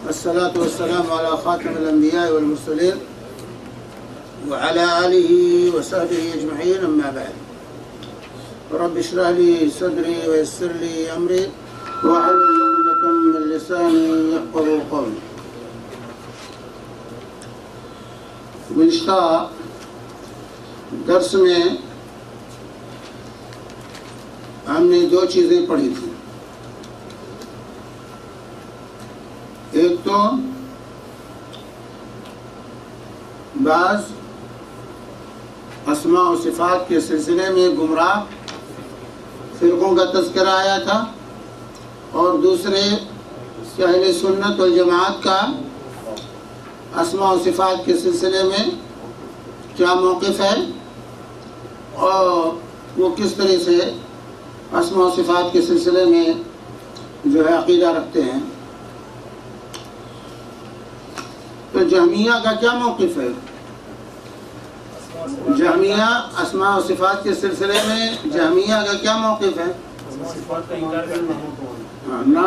الصلاة والسلام على خاتم الأنبياء والمرسلين وعلى آله وصحبه أجمعين، أما بعد. رب اشرح لي صدري ويسر لي أمري واحلل عقدة من لساني يفقهوا قولي. گزشتہ درس میں ہم نے دو چیزیں پڑھی تھیں. ایک تو بعض اسماء و صفات کے سلسلے میں گمراہ فرقوں کا تذکرہ آیا تھا، اور دوسرے اہل سنت والجماعت کا اسماء و صفات کے سلسلے میں کیا موقف ہے اور وہ کس طرح سے اسماء و صفات کے سلسلے میں جو ہے عقیدہ رکھتے ہیں. تو جہمیہ کا کیا موقف ہے؟ جہمیہ اسماء و صفات کے سلسلے میں جہمیہ کا کیا موقف ہے؟ نہ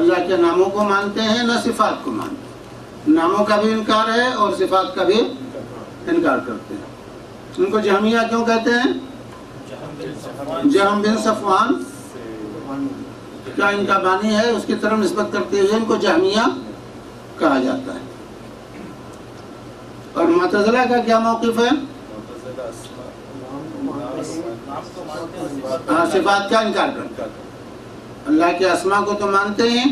اللہ کے ناموں کو مانتے ہیں نہ صفات کو مانتے ہیں. ناموں کا بھی انکار ہے اور صفات کا بھی انکار کرتے ہیں. ان کو جہمیہ کیوں کہتے ہیں؟ جہم بن صفوان کیا ان کا بانی ہے، اس کی طرف نسبت کرتے ہوئے ان کو جہمیہ کہا جاتا ہے. اور معتزلہ کا کیا موقف ہے؟ صفات کا انکار کرتے ہیں. اللہ کے اسماء کو تو مانتے ہیں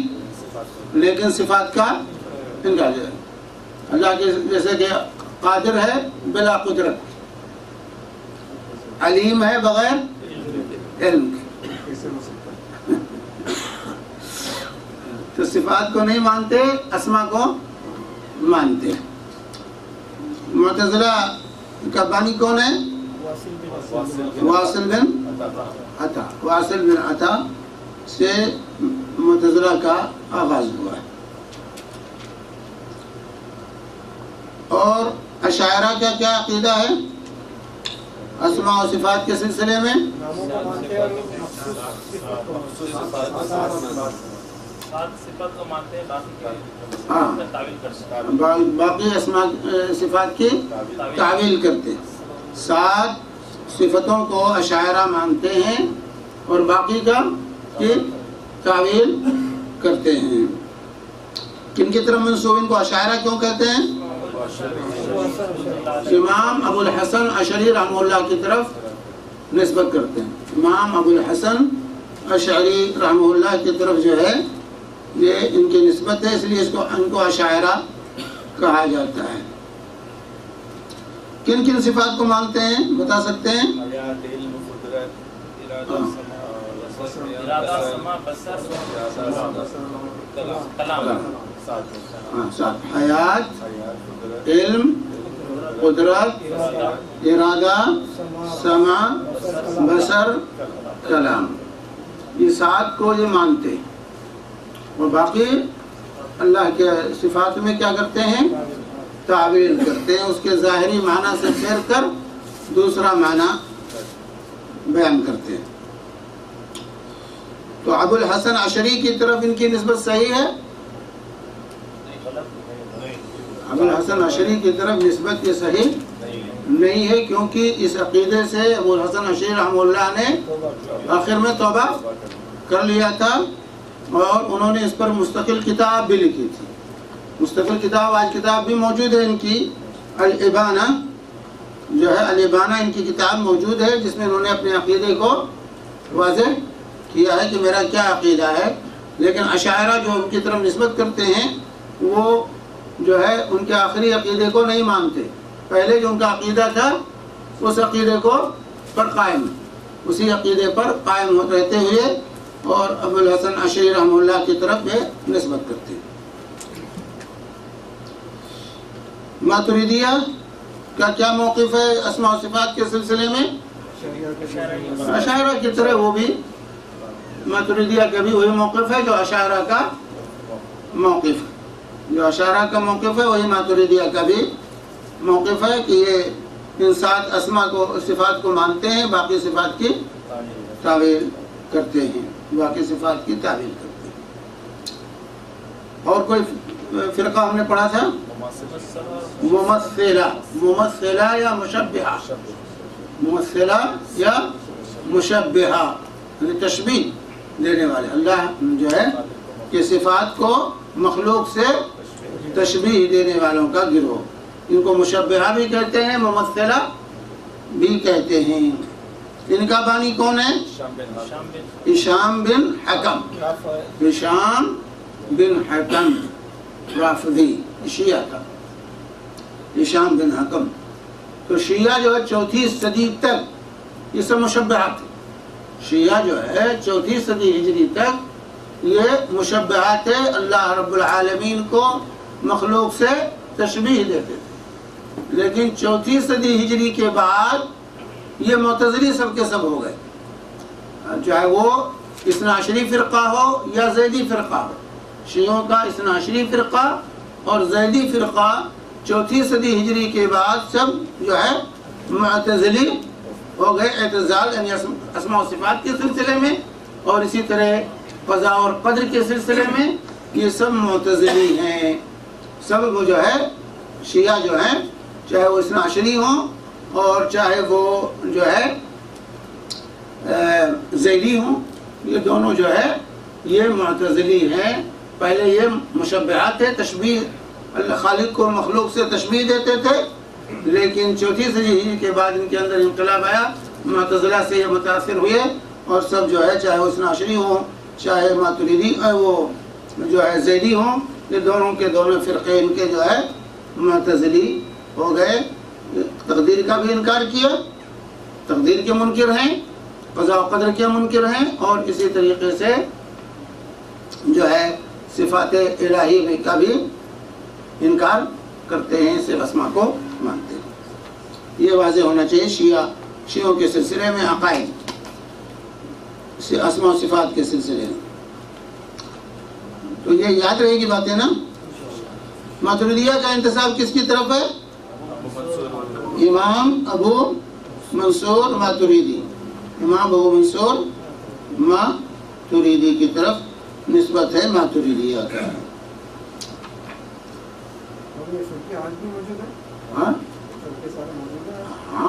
لیکن صفات کا انکار. اللہ کے جیسے کہ قادر ہے بلا قدرت، علیم ہے بغیر علم کے، تو صفات کو نہیں مانتے، اسماء کو مانتے. معتزلہ کا بانی کون ہے؟ واصل بن عطا. واصل بن عطا سے معتزلہ کا آغاز ہوا ہے. اور اشاعرہ کا کیا عقیدہ ہے اسماء و صفات کے سلسلے میں؟ باقی اسماء صفات کی تعویل کرتے ہیں. 7 صفتوں کو اشاعرہ مانتے ہیں اور باقی کا کی تعویل کرتے ہیں. کن کی طرف منسوب ان کو اشاعرہ کیوں کہتے ہیں؟ امام ابو الحسن اشعری رحمہ اللہ کی طرف نسبت کرتے ہیں. امام ابو الحسن اشعری رحمہ اللہ کی طرف جو ہے یہ ان کی نسبت ہے، اس لیے ان کو اشاعرہ کہا جاتا ہے. کن کن صفات کو مانتے ہیں بتا سکتے ہیں؟ حیات، علم، قدرت، ارادہ، سمع، بصر، کلام، یہ 7 کو یہ مانتے ہیں. اور باقی اللہ کے صفات میں کیا کرتے ہیں؟ تعویل کرتے ہیں، اس کے ظاہری معنی سے پھیر کر دوسرا معنی بیان کرتے ہیں. تو ابو الحسن اشعری کی طرف ان کی نسبت صحیح ہے؟ ابو الحسن اشعری کی طرف نسبت یہ صحیح نہیں ہے، کیونکہ اس عقیدے سے ابو الحسن اشعری رحمہ اللہ نے آخر میں توبہ کر لیا تھا، اور انہوں نے اس پر مستقل کتاب بھی لکھی تھی. مستقل کتاب، آج کتاب بھی موجود ہے ان کی، الابانہ جو ہے، الابانہ ان کی کتاب موجود ہے جس میں انہوں نے اپنے عقیدے کو واضح کیا ہے کہ میرا کیا عقیدہ ہے. لیکن اشاعرہ جو ان کی طرف نسبت کرتے ہیں وہ جو ہے ان کے آخری عقیدے کو نہیں مانتے. پہلے جو ان کا عقیدہ تھا اس عقیدے کو پر قائم، اسی عقیدے پر قائم رہتے ہوئے اور ابو الحسن اشعری رحمہ اللہ کی طرف یہ نسبت کرتے ہیں. ماتریدیہ کا کیا موقف ہے اسماء و صفات کے سلسلے میں؟ اشاعرہ کی طرح وہ بھی، ماتریدیہ کا بھی وہی موقف ہے جو اشاعرہ کا موقف ہے. جو اشاعرہ کا موقف ہے وہی ماتریدیہ کا بھی موقف ہے کہ یہ ان 7 اسماء کو صفات کو مانتے ہیں، باقی صفات کی تعویل کرتے ہیں. اور کوئی فرقہ ہم نے پڑھا تھا؟ ممثلہ، ممثلہ یا مشبہہ، ممثلہ یا مشبہہ، یعنی تشبیہ دینے والے، اللہ جو ہے کہ صفات کو مخلوق سے تشبیہ دینے والوں کا گروہ، ان کو مشبہہ بھی کہتے ہیں، ممثلہ بھی کہتے ہیں۔ ان کا بانی کون ہے؟ ہشام بن حکم، ہشام بن حکم رافضی، شیعہ کا ہشام بن حکم۔ تو شیعہ جو ہے 4 صدی تک یہ سب مشبہات ہیں، شیعہ جو ہے 4 صدی ہجری تک یہ مشبہات ہے، اللہ رب العالمین کو مخلوق سے تشبیہ دیتے تھے، لیکن 4 صدی ہجری کے بعد یہ معتزلی سب کے سب ہو گئے، چاہے وہ اثنا عشری فرقہ ہو یا زیدی فرقہ ہو، شیعوں کا اثنا عشری فرقہ اور زیدی فرقہ 4 صدی ہجری کے بعد سب جو ہے معتزلی ہو گئے، اعتزال یعنی اسماء و صفات کے سلسلے میں، اور اسی طرح قضاء اور قدر کے سلسلے میں یہ سب معتزلی ہیں۔ سب وہ جو ہے شیعہ جو ہیں، چاہے وہ اثنا عشری ہوں اور چاہے وہ جو ہے زیدی ہوں، یہ دونوں جو ہے یہ معتزلی ہیں۔ پہلے یہ مشبہات تھے، تشبیہ، اللہ خالق کو مخلوق سے تشبیہ دیتے تھے، لیکن 4 صدی ہجری کے بعد ان کے اندر انقلاب آیا، معتزلہ سے یہ متاثر ہوئے اور سب جو ہے چاہے وہ اثنا عشری ہوں چاہے ماتریدی وہ جو ہے زیدی ہوں، یہ دونوں کے دونوں فرقے ان کے جو ہے معتزلی ہو گئے۔ تقدیر کا بھی انکار کیا، تقدیر کے منکر ہیں، قضاء و قدر کے منکر ہیں، اور اسی طریقے سے جو ہے صفات الہی کا بھی انکار کرتے ہیں، صرف اسما کو مانتے ہیں۔ یہ واضح ہونا چاہیے شیعوں کے سلسلے میں عقائد، اسما و صفات کے سلسلے میں، تو یہ یاد رہے گی باتیں نا۔ ماتریدیہ کا انتساب کس کی طرف ہے؟ امام ابو منصور ماتریدی، امام ابو منصور ماتریدی کی طرف نسبت ہے ماتریدیہ کا۔ ہاں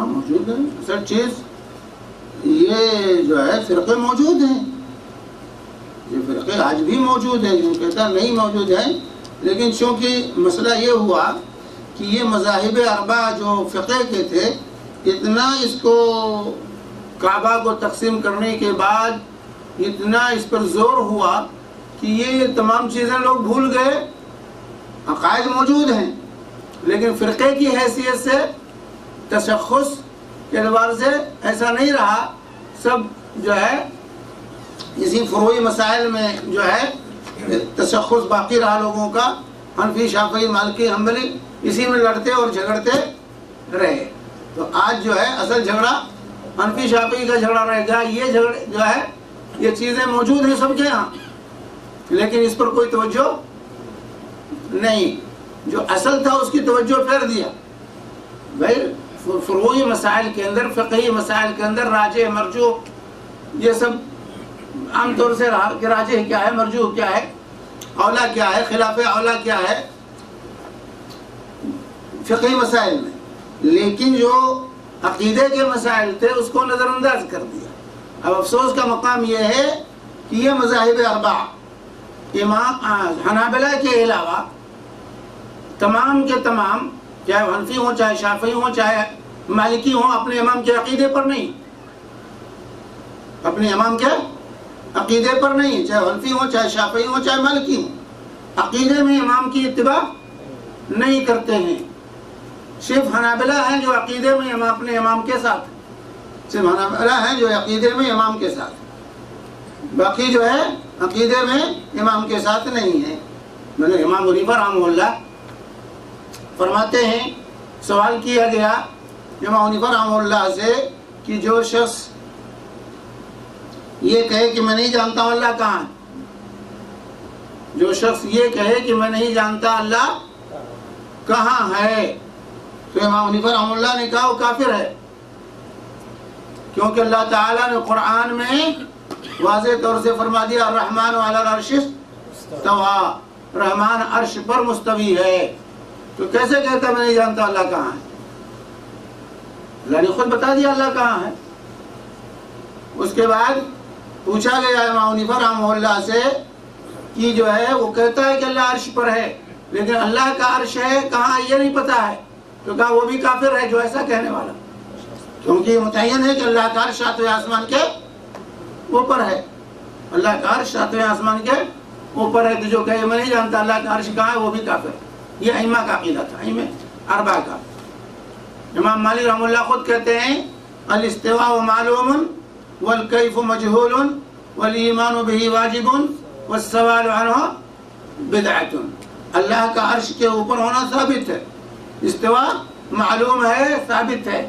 موجود ہے، سر چیز یہ جو ہے فرقے موجود ہیں، یہ فرقے آج بھی موجود ہیں، جو کہتا نہیں موجود ہیں، لیکن چونکہ مسئلہ یہ ہوا کہ یہ مذاہب اربعہ جو فقہ کے تھے، اتنا اس کو کعبہ کو تقسیم کرنے کے بعد اتنا اس پر زور ہوا کہ یہ تمام چیزیں لوگ بھول گئے، عقائد موجود ہیں لیکن فرقے کی حیثیت سے تشخص کے اعتبار سے ایسا نہیں رہا، سب جو ہے اسی فروعی مسائل میں جو ہے تشخص باقی رہا لوگوں کا، حنفی، شافعی، مالکی، حنبلی، اسی میں لڑتے اور جھگڑتے رہے۔ تو آج جو ہے اصل جھگڑا حنفی شافعی کا جھگڑا رہ گیا، یہ جھگڑے جو ہے یہ چیزیں موجود ہیں سب کے ہاں، لیکن اس پر کوئی توجہ نہیں، جو اصل تھا اس کی توجہ پھیر دیا۔ بھائی فروعی مسائل کے اندر، فقہی مسائل کے اندر راجح مرجوح یہ سب عام طور سے رہا کہ راجح کیا ہے، مرجوح کیا ہے، اولا کیا ہے، خلاف اولا کیا ہے فقہی مسائل میں، لیکن جو عقیدے کے مسائل تھے اس کو نظر انداز کر دیا۔ اب افسوس کا مقام یہ ہے کہ یہ مذاہب اربعہ امام حنابلہ کے علاوہ تمام کے تمام، چاہے حنفی ہوں چاہے شافعی ہوں چاہے مالکی ہوں، اپنے امام کے عقیدے پر نہیں، اپنے امام کے عقیدے پر نہیں، چاہے حنفی ہوں چاہے شافعی ہوں چاہے مالکی ہوں، عقیدے میں امام کی اتباع نہیں کرتے ہیں۔ صرف حنابلہ ہیں جو عقیدے میں اپنے امام کے ساتھ، صرف حنابلہ ہیں جو عقیدے میں امام کے ساتھ، باقی جو ہے عقیدے میں امام کے ساتھ نہیں ہے۔ میں نے امام حنیفہ رحمہ اللہ فرماتے ہیں، سوال کیا گیا امام حنیفہ رحمہ اللہ سے کہ جو شخص یہ کہے کہ میں نہیں جانتا ہوں اللہ کہاں ہے، جو شخص یہ کہے کہ میں نہیں جانتا اللہ کہاں ہے، تو امام حنیفہ رحمہ اللہ نے کہا وہ کافر ہے، کیونکہ اللہ تعالیٰ نے قرآن میں واضح طور سے فرما دیا الرحمن علی العرش استویٰ، رحمان عرش پر مستوی ہے، تو کیسے کہتا میں نہیں جانتا اللہ کہاں ہے؟ اللہ نے خود بتا دیا اللہ کہاں ہے۔ اس کے بعد پوچھا گیا امام حنیفہ رحمہ اللہ سے کہ جو ہے وہ کہتا ہے کہ اللہ عرش پر ہے، لیکن اللہ کا عرش ہے کہاں یہ نہیں پتا ہے، تو کہا وہ بھی کافر ہے جو ایسا کہنے والا، کیونکہ یہ متعین ہے کہ اللہ کا عرش ساتویں آسمان کے اوپر ہے، اللہ کا عرش ساتویں آسمان کے اوپر ہے، تو جو کہے میں نہیں جانتا اللہ کا عرش کہاں ہے وہ بھی کافر ہے۔ یہ ائمہ کا عقیدہ تھا، ائمہ اربعہ کا۔ امام مالک رحمہ اللہ خود کہتے ہیں الاستواء معلوم والکیف مجہول والایمان بہ واجب والسوال عنہ بدعۃ۔ اللہ کا عرش کے اوپر ہونا ثابت ہے، استواء معلوم ہے، ثابت ہے،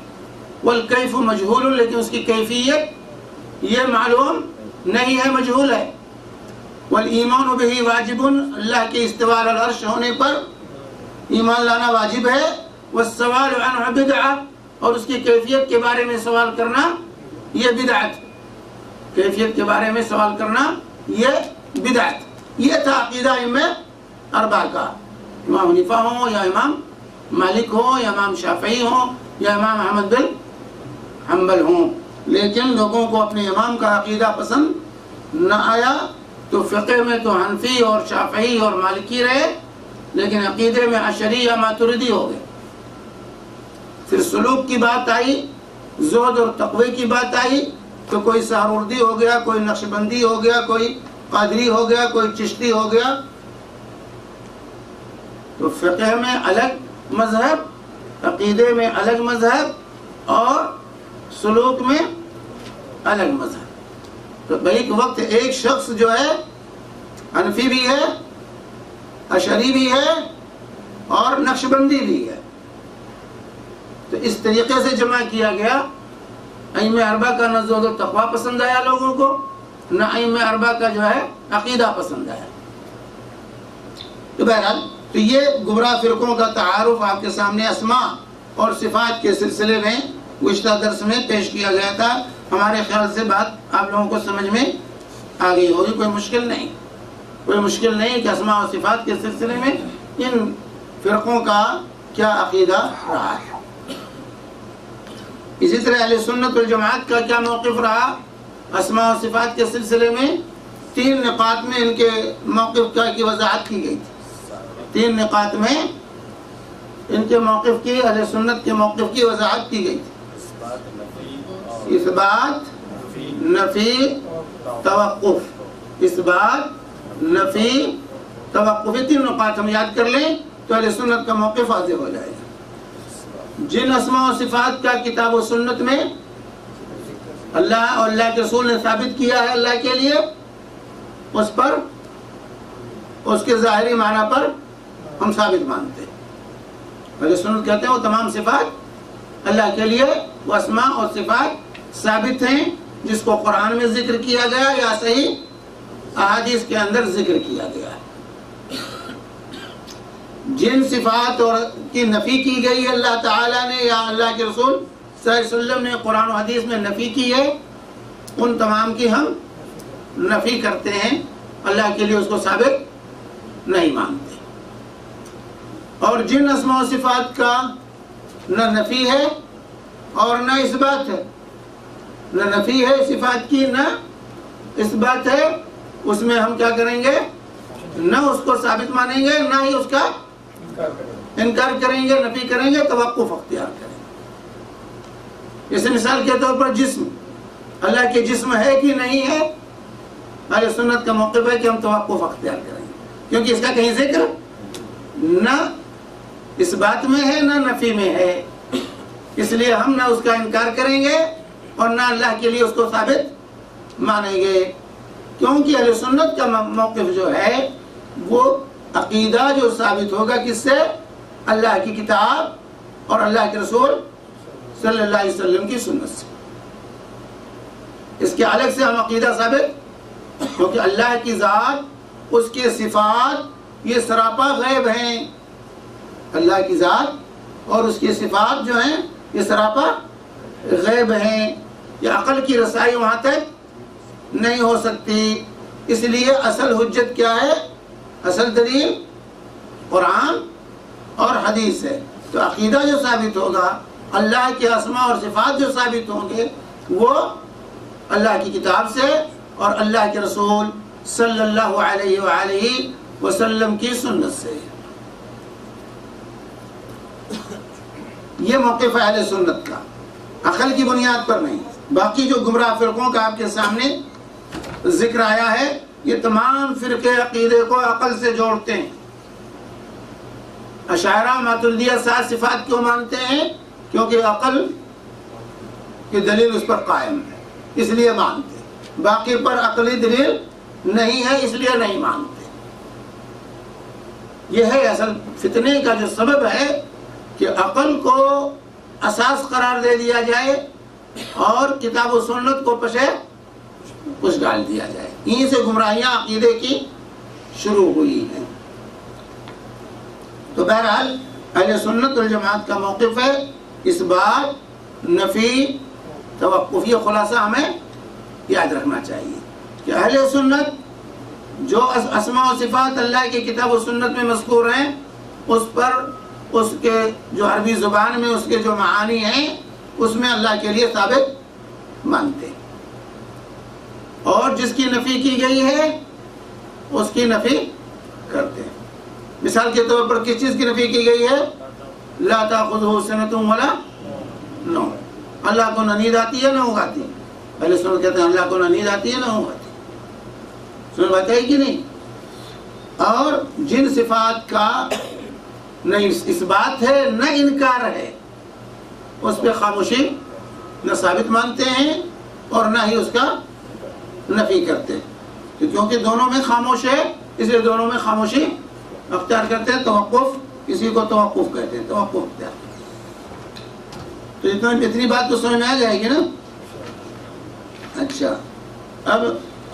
والکیف مجہول، لیکن اس کی کیفیت یہ معلوم نہیں ہے، مجہول ہے، والایمان بہ واجب، اللہ کے استواء علی العرش ہونے پر ایمان لانا واجب ہے، والسوال عنہ بدعہ، اور اس کی کیفیت کے بارے میں سوال کرنا یہ بدعت، کیفیت کے بارے میں سوال کرنا یہ بدعت۔ یہ تھا عقیدہ ائمہ اربعہ کا، امام حنیفہ ہوں یا امام مالک ہوں یا امام شافعی ہوں یا امام احمد بن حنبل ہوں۔ لیکن لوگوں کو اپنے امام کا عقیدہ پسند نہ آیا تو فقہ میں تو حنفی اور شافعی اور مالکی رہے، لیکن عقیدے میں اشعری یا ماتریدی ہو گئے۔ پھر سلوک کی بات آئی، زہد اور تقوی کی بات آئی، تو کوئی سہروردی ہو گیا، کوئی نقشبندی ہو گیا، کوئی قادری ہو گیا، کوئی چشتی ہو گیا۔ تو فقہ میں الگ مذہب، عقیدے میں الگ مذہب، اور سلوک میں الگ مذہب۔ تو ایک وقت ایک شخص جو ہے حنفی بھی ہے، اشعری بھی ہے اور نقشبندی بھی ہے، تو اس طریقے سے جمع کیا گیا۔ ائمہ اربعہ کا نہ زہد و تقویٰ پسند آیا لوگوں کو، نہ ائمہ اربعہ کا جو ہے عقیدہ پسند آیا۔ تو بہرحال تو یہ گمراہ فرقوں کا تعارف آپ کے سامنے اسماء اور صفات کے سلسلے میں گزشتہ درس میں پیش کیا گیا تھا۔ ہمارے خیال سے بات آپ لوگوں کو سمجھ میں آ گئی ہوگی، کوئی مشکل نہیں، کوئی مشکل نہیں کہ اسماء اور صفات کے سلسلے میں ان فرقوں کا کیا عقیدہ رہا ہے۔ اسی طرح اہل سنت والجماعت کا کیا موقف رہا اسماء و صفات کے سلسلے میں؟ 3 نقاط میں ان کے موقف کی وضاحت کی گئی تھی۔ 3 نقاط میں ان کے موقف کی، اہل سنت کے موقف کی وضاحت کی گئی تھی۔ اثبات، نفی، توقف، اثبات، نفی، توقف، یہ 3 نقاط ہم یاد کر لیں تو اہل سنت کا موقف واضح ہو جائے گا۔ جن اسماء و صفات کا کتاب و سنت میں اللہ اور اللہ کے رسول نے ثابت کیا ہے اللہ کے لیے، اس پر، اس کے ظاہری معنی پر ہم ثابت مانتے ہیں۔ اہل سنت کہتے ہیں وہ تمام صفات اللہ کے لیے، وہ اسماء اور صفات ثابت ہیں جس کو قرآن میں ذکر کیا گیا یا صحیح احادیث کے اندر ذکر کیا گیا ہے۔ جن صفات اور کی نفی کی گئی ہے اللہ تعالیٰ نے یا اللہ کے رسول صلی اللہ علیہ وسلم نے قرآن و حدیث میں نفی کی ہے، ان تمام کی ہم نفی کرتے ہیں، اللہ کے لیے اس کو ثابت نہیں مانتے۔ اور جن اسماء و صفات کا نہ نفی ہے اور نہ اثبات ہے، نہ نفی ہے صفات کی نہ اثبات ہے، اس میں ہم کیا کریں گے؟ نہ اس کو ثابت مانیں گے، نہ ہی اس کا انکار کریں گے، نفی کریں گے، توقف اختیار کریں گے۔ اس مثال کے طور پر جسم، اللہ کے جسم ہے کہ نہیں ہے، اہل سنت کا موقف ہے کہ ہم توقف اختیار کریں گے، کیونکہ اس کا کہیں ذکر نہ اس بات میں ہے نہ نفی میں ہے، اس لیے ہم نہ اس کا انکار کریں گے اور نہ اللہ کے لیے اس کو ثابت مانیں گے، کیونکہ اہل سنت کا موقف جو ہے وہ عقیدہ جو ثابت ہوگا کس سے؟ اللہ کی کتاب اور اللہ کے رسول صلی اللہ علیہ وسلم کی سنت سے۔ اس کے الگ سے ہم عقیدہ ثابت، کیونکہ اللہ کی ذات، اس کے صفات یہ سراپا غیب ہیں، اللہ کی ذات اور اس کی صفات جو ہیں یہ سراپا غیب ہیں، یہ عقل کی رسائی وہاں تک نہیں ہو سکتی۔ اس لیے اصل حجت کیا ہے؟ اصل دلیل قرآن اور حدیث ہے. تو عقیدہ جو ثابت ہوگا، اللہ کے اسماء اور صفات جو ثابت ہوں گے، وہ اللہ کی کتاب سے اور اللہ کے رسول صلی اللہ علیہ وآلہ وسلم کی سنت سے. یہ موقف ہے اہل سنت کا، عقل کی بنیاد پر نہیں. باقی جو گمراہ فرقوں کا آپ کے سامنے ذکر آیا ہے، یہ تمام فرقے عقیدے کو عقل سے جوڑتے ہیں. اشاعرہ ماتریدیہ 7 صفات کیوں مانتے ہیں؟ کیونکہ عقل کی دلیل اس پر قائم ہے، اس لیے مانتے. باقی پر عقلی دلیل نہیں ہے، اس لیے نہیں مانتے. یہ ہے اصل فتنے کا جو سبب ہے کہ عقل کو اساس قرار دے دیا جائے اور کتاب و سنت کو پشے کچھ ڈال دیا جائے. یہیں سے گمراہیاں عقیدے کی شروع ہوئی ہیں. تو بہرحال اہل سنت والجماعت کا موقف ہے اس بات نفی توقف. یہ خلاصہ ہمیں یاد رکھنا چاہیے کہ اہل سنت جو اسماء و صفات اللہ کی کتاب و سنت میں مذکور ہیں، اس پر اس کے جو عربی زبان میں اس کے جو معانی ہیں، اس میں اللہ کے لیے ثابت مانتے ہیں. اور جس کی نفی کی گئی ہے اس کی نفی کرتے ہیں. مثال کے طور پر کس چیز کی نفی کی گئی ہے؟ لا تأخذہ سنۃ ولا نوم. اللہ کو نہ نیند آتی ہے نہ اونگ آتی. پہلے سنت کہتے ہیں اللہ کو نہ نیند آتی ہے نہ اونگ آتی. سن بات ہے کہ نہیں؟ اور جن صفات کا نہ اس بات ہے نہ انکار ہے، اس پہ خاموشی نہ ثابت مانتے ہیں اور نہ ہی اس کا نفی کرتے ہیں. کیونکہ دونوں میں خاموش ہے، اس لیے دونوں میں خاموشی اختیار کرتے ہیں. توقف، کسی کو توقف کہتے ہیں، توقف اختیار. تو اتنی بات تو سمجھ میں آ جائے گی نا. اچھا، اب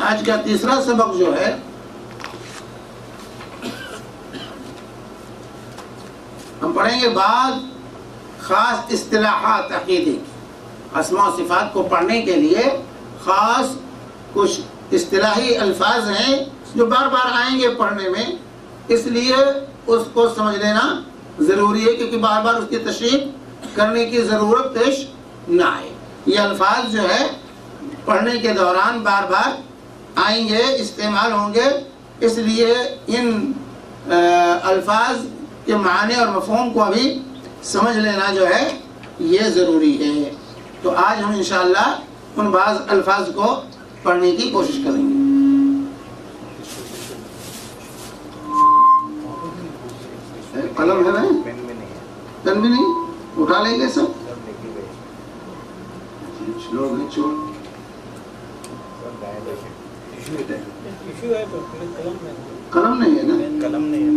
آج کا تیسرا سبق جو ہے ہم پڑھیں گے بعض خاص اصطلاحات عقیدے کی. اسماء و صفات کو پڑھنے کے لیے خاص کچھ اصطلاحی الفاظ ہیں جو بار بار آئیں گے پڑھنے میں، اس لیے اس کو سمجھ لینا ضروری ہے کیونکہ بار بار اس کی تشریح کرنے کی ضرورت پیش نہ آئے. یہ الفاظ جو ہے پڑھنے کے دوران بار بار آئیں گے، استعمال ہوں گے، اس لیے ان الفاظ کے معنی اور مفہوم کو ابھی سمجھ لینا جو ہے یہ ضروری ہے. تو آج ہم انشاءاللہ ان بعض الفاظ کو پڑھنے کی کوشش کریں گے. قلم ہے نا؟ پین بھی نہیں؟ اٹھا لیں گے سب. قلم نہیں ہے نا؟ قلم نہیں ہے.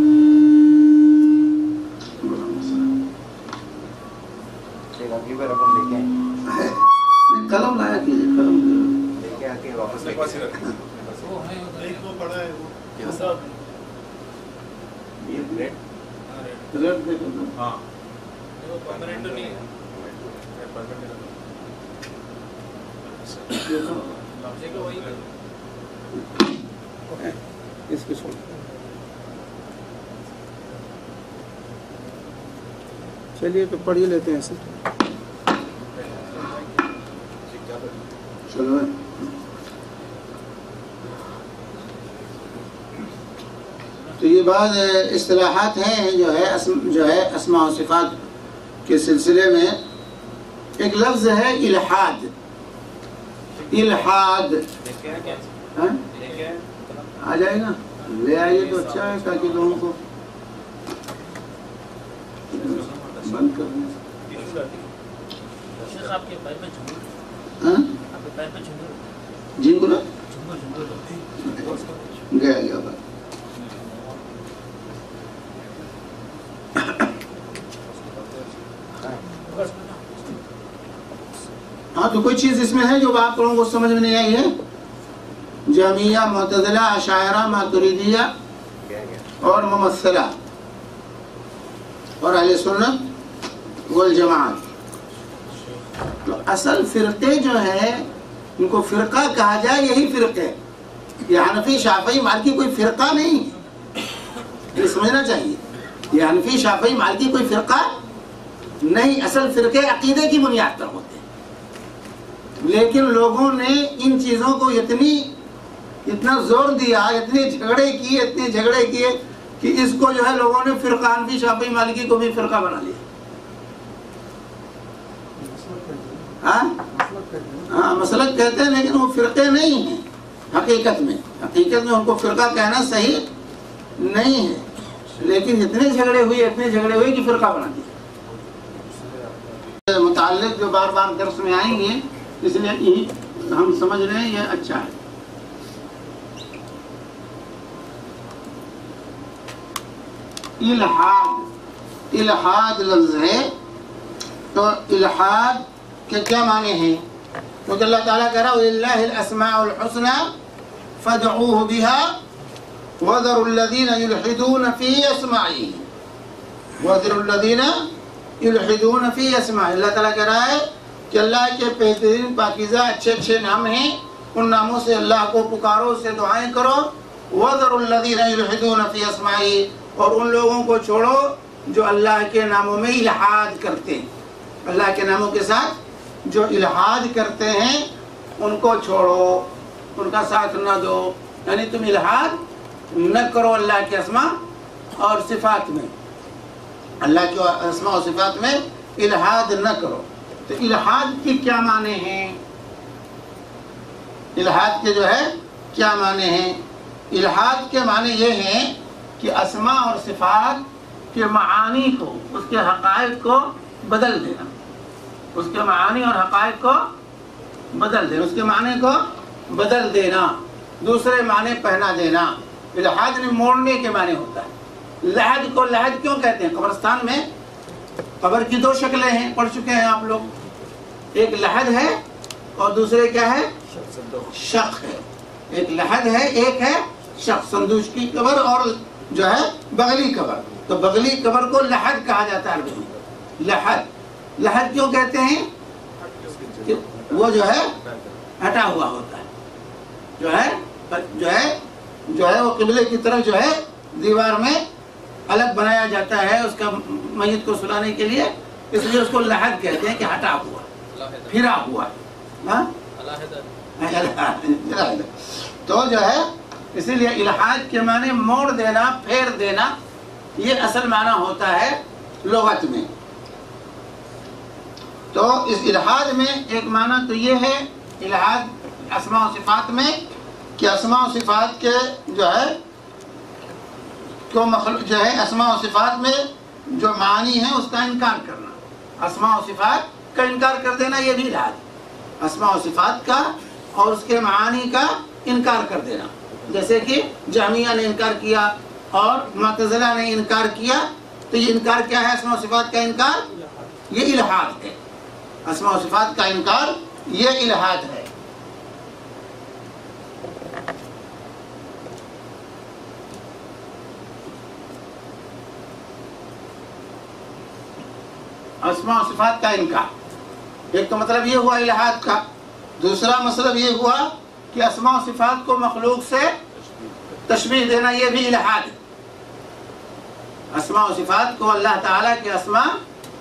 قلم لایا کیجیے، قلم لے کے آ کے واپس لے کے اس کی چھوڑ. چلیے تو پڑھ ہی لیتے ہیں اسے. چلو تو یہ بعض اصطلاحات ہیں جو ہے اسماء و صفات کے سلسلے میں. ایک لفظ ہے الحاد. الحاد آ جائے گا، لے آئیے تو اچھا ہے تاکہ لوگوں کو بند کر دیں. جھنگورا گیا بات. ہاں تو کوئی چیز اس میں ہے جو آپ لوگوں کو سمجھ میں نہیں آئی ہے؟ جہمیہ، معتزلہ، اشاعرہ، ماتریدیہ اور ممثلہ اور اہل سنت والجماعت. تو اصل فرقے جو ہیں ان کو فرقہ کہا جائے، یہی فرقے. یہ حنفی، شافعی، مالکی کوئی فرقہ نہیں. یہ سمجھنا چاہیے. یہ حنفی شافعی مالکی کوئی فرقہ نہیں، اصل فرقے عقیدے کی بنیاد پر ہوتے ہیں. لیکن لوگوں نے ان چیزوں کو اتنا زور دیا، اتنے جھگڑے کیے کہ اس کو جو ہے لوگوں نے فرقہ حنفی شافعی مالکی کو بھی فرقہ بنا لیا. ہاں مسلک کہتے ہیں لیکن وہ فرقے نہیں ہیں. حقیقت میں ان کو فرقہ کہنا صحیح نہیں ہے، لیکن اتنے جھگڑے ہوئے کہ فرقہ بنا دیا. متعلق جو بار بار درس میں آئیں گے اس لیے ہم سمجھ رہے ہیں یہ اچھا ہے. الحاد لفظ ہے، تو الحاد کے کیا معنی ہیں؟ کیونکہ اللہ تعالیٰ کہہ رہا وَلِلَّهِ الْأَسْمَاءُ الْحُسْنَى فَادْعُوهُ بِهَا وَذَرُوا الَّذِينَ يُلْحِدُونَ فِي أَسْمَائِهِ. اللہ تعالیٰ کہہ رہا ہے کہ اللہ کے بہترین پاکیزہ اچھے نام ہیں، ان ناموں سے اللہ کو پکارو، اس سے دعائیں کرو. وَذَرُوا الَّذِينَ يُلْحِدُونَ فِي أَسْمَائِهِ، اور ان لوگوں کو چھوڑو جو اللہ کے ناموں میں الحاد کرتے ہیں. اللہ کے ناموں کے ساتھ جو الحاد کرتے ہیں ان کو چھوڑو، ان کا ساتھ نہ دو. یعنی تم الحاد نہ کرو اللہ کے اسماء اور صفات میں، اللہ کے اسماء و صفات میں الحاد نہ کرو. تو الحاد کی کیا معنی ہیں؟ الحاد کے جو ہے کیا معنی ہیں؟ الحاد کے معنی یہ ہیں کہ اسماء اور صفات کے معانی کو، اس کے حقائق کو بدل دینا. اس کے معانی اور حقائق کو بدل دینا، اس کے معنی کو بدل دینا، دوسرے معنی پہنا دینا. الحاد میں موڑنے کے معنی ہوتا ہے. لحد کو لحد کیوں کہتے ہیں؟ قبرستان میں قبر کی دو شکلیں ہیں، پڑھ چکے ہیں آپ لوگ. ایک لحد ہے اور دوسرے کیا ہے؟ شق ہے. ایک لحد ہے، ایک ہے شق. صندوق کی قبر اور جو ہے بغلی قبر. تو بغلی قبر کو لحد کہا جاتا ہے عربی میں. لحد کیوں کہتے ہیں؟ کہ وہ جو ہے ہٹا ہوا ہوتا ہے، جو ہے وہ قبلے کی طرف جو ہے دیوار میں الگ بنایا جاتا ہے اس کا میت کو سلانے کے لیے، اس لیے اس کو لحد کہتے ہیں کہ ہٹا ہوا، پھرا ہوا. تو جو ہے اسی لیے الحاد کے معنی موڑ دینا، پھیر دینا، یہ اصل معنی ہوتا ہے لغت میں. تو اس الحاد میں ایک معنی تو یہ ہے الحاد اسماء و صفات میں کہ اسماء و صفات کے جو ہے اسماء و صفات میں جو معنی ہے اس کا انکار کرنا. اسماء و صفات کا انکار کر دینا یہ بھی الحاد. اسماء و صفات کا اور اس کے معانی کا انکار کر دینا، جیسے کہ جہمیہ نے انکار کیا اور معتزلہ نے انکار کیا. تو یہ انکار کیا ہے؟ اسماء و صفات کا انکار، یہ الحاد ہے. اسماء و صفات کا انکار یہ الحاد ہے. اسماء و صفات کا انکار، ایک تو مطلب یہ ہوا الحاد کا. دوسرا مطلب یہ ہوا کہ اسماء و صفات کو مخلوق سے تشبیہ دینا، یہ بھی الحاد ہے. اسماء و صفات کو اللہ تعالیٰ کے اسماء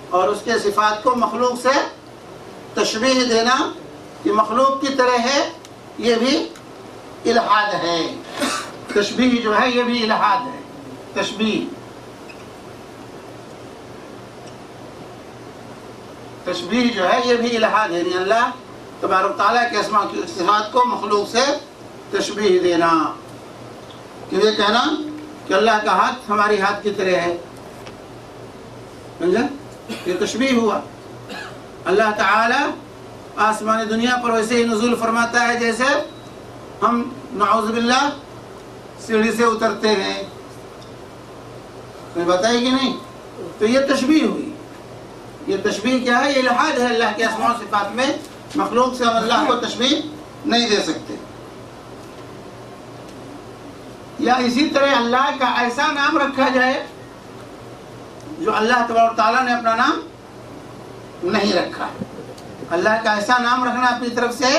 اور اس کے صفات کو مخلوق سے تشبیہ دینا کہ مخلوق کی طرح ہے، یہ بھی الحاد ہے. تشبیہ جو ہے یہ بھی الحاد ہے. تشبیہ جو ہے یہ بھی الحاد ہے. یعنی اللہ تبارک تعالیٰ کے اسماء کی صفات کو مخلوق سے تشبیہ دینا، کہ یہ کہنا کہ اللہ کا ہاتھ ہماری ہاتھ کی طرح ہے. سمجھا؟ یہ تشبیہ ہوا. اللہ تعالیٰ آسمانی دنیا پر ویسے ہی نزول فرماتا ہے جیسے ہم نعوذ باللہ سیڑھی سے اترتے ہیں. میں بتائی کہ نہیں؟ تو یہ تشبیہ ہوئی. یہ تشبیہ کیا ہے؟ یہ الحاد ہے. اللہ کے اسماء و صفات میں مخلوق سے ہم اللہ کو تشبیہ نہیں دے سکتے. یا اسی طرح اللہ کا ایسا نام رکھا جائے جو اللہ تبارک تعالیٰ نے اپنا نام نہیں رکھا. اللہ کا ایسا نام رکھنا اپنی طرف سے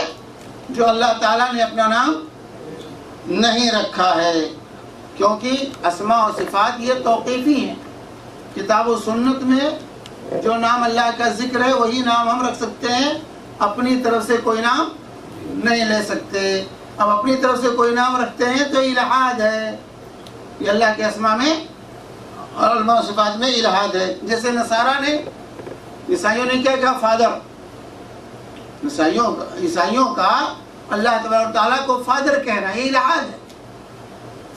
جو اللہ تعالیٰ نے اپنا نام نہیں رکھا ہے. کیونکہ اسماء و صفات یہ توقیفی ہیں. کتاب و سنت میں جو نام اللہ کا ذکر ہے وہی نام ہم رکھ سکتے ہیں، اپنی طرف سے کوئی نام نہیں لے سکتے. اب اپنی طرف سے کوئی نام رکھتے ہیں تو الہاد ہے. یہ اللہ کے اسماء میں اور اسماء و صفات میں الہاد ہے. جیسے نصارہ نے، عیسائیوں نے کیا کہا؟ فادر. عیسائیوں کا اللہ تبارک و تعالیٰ کو فادر کہنا یہ الہاد ہے.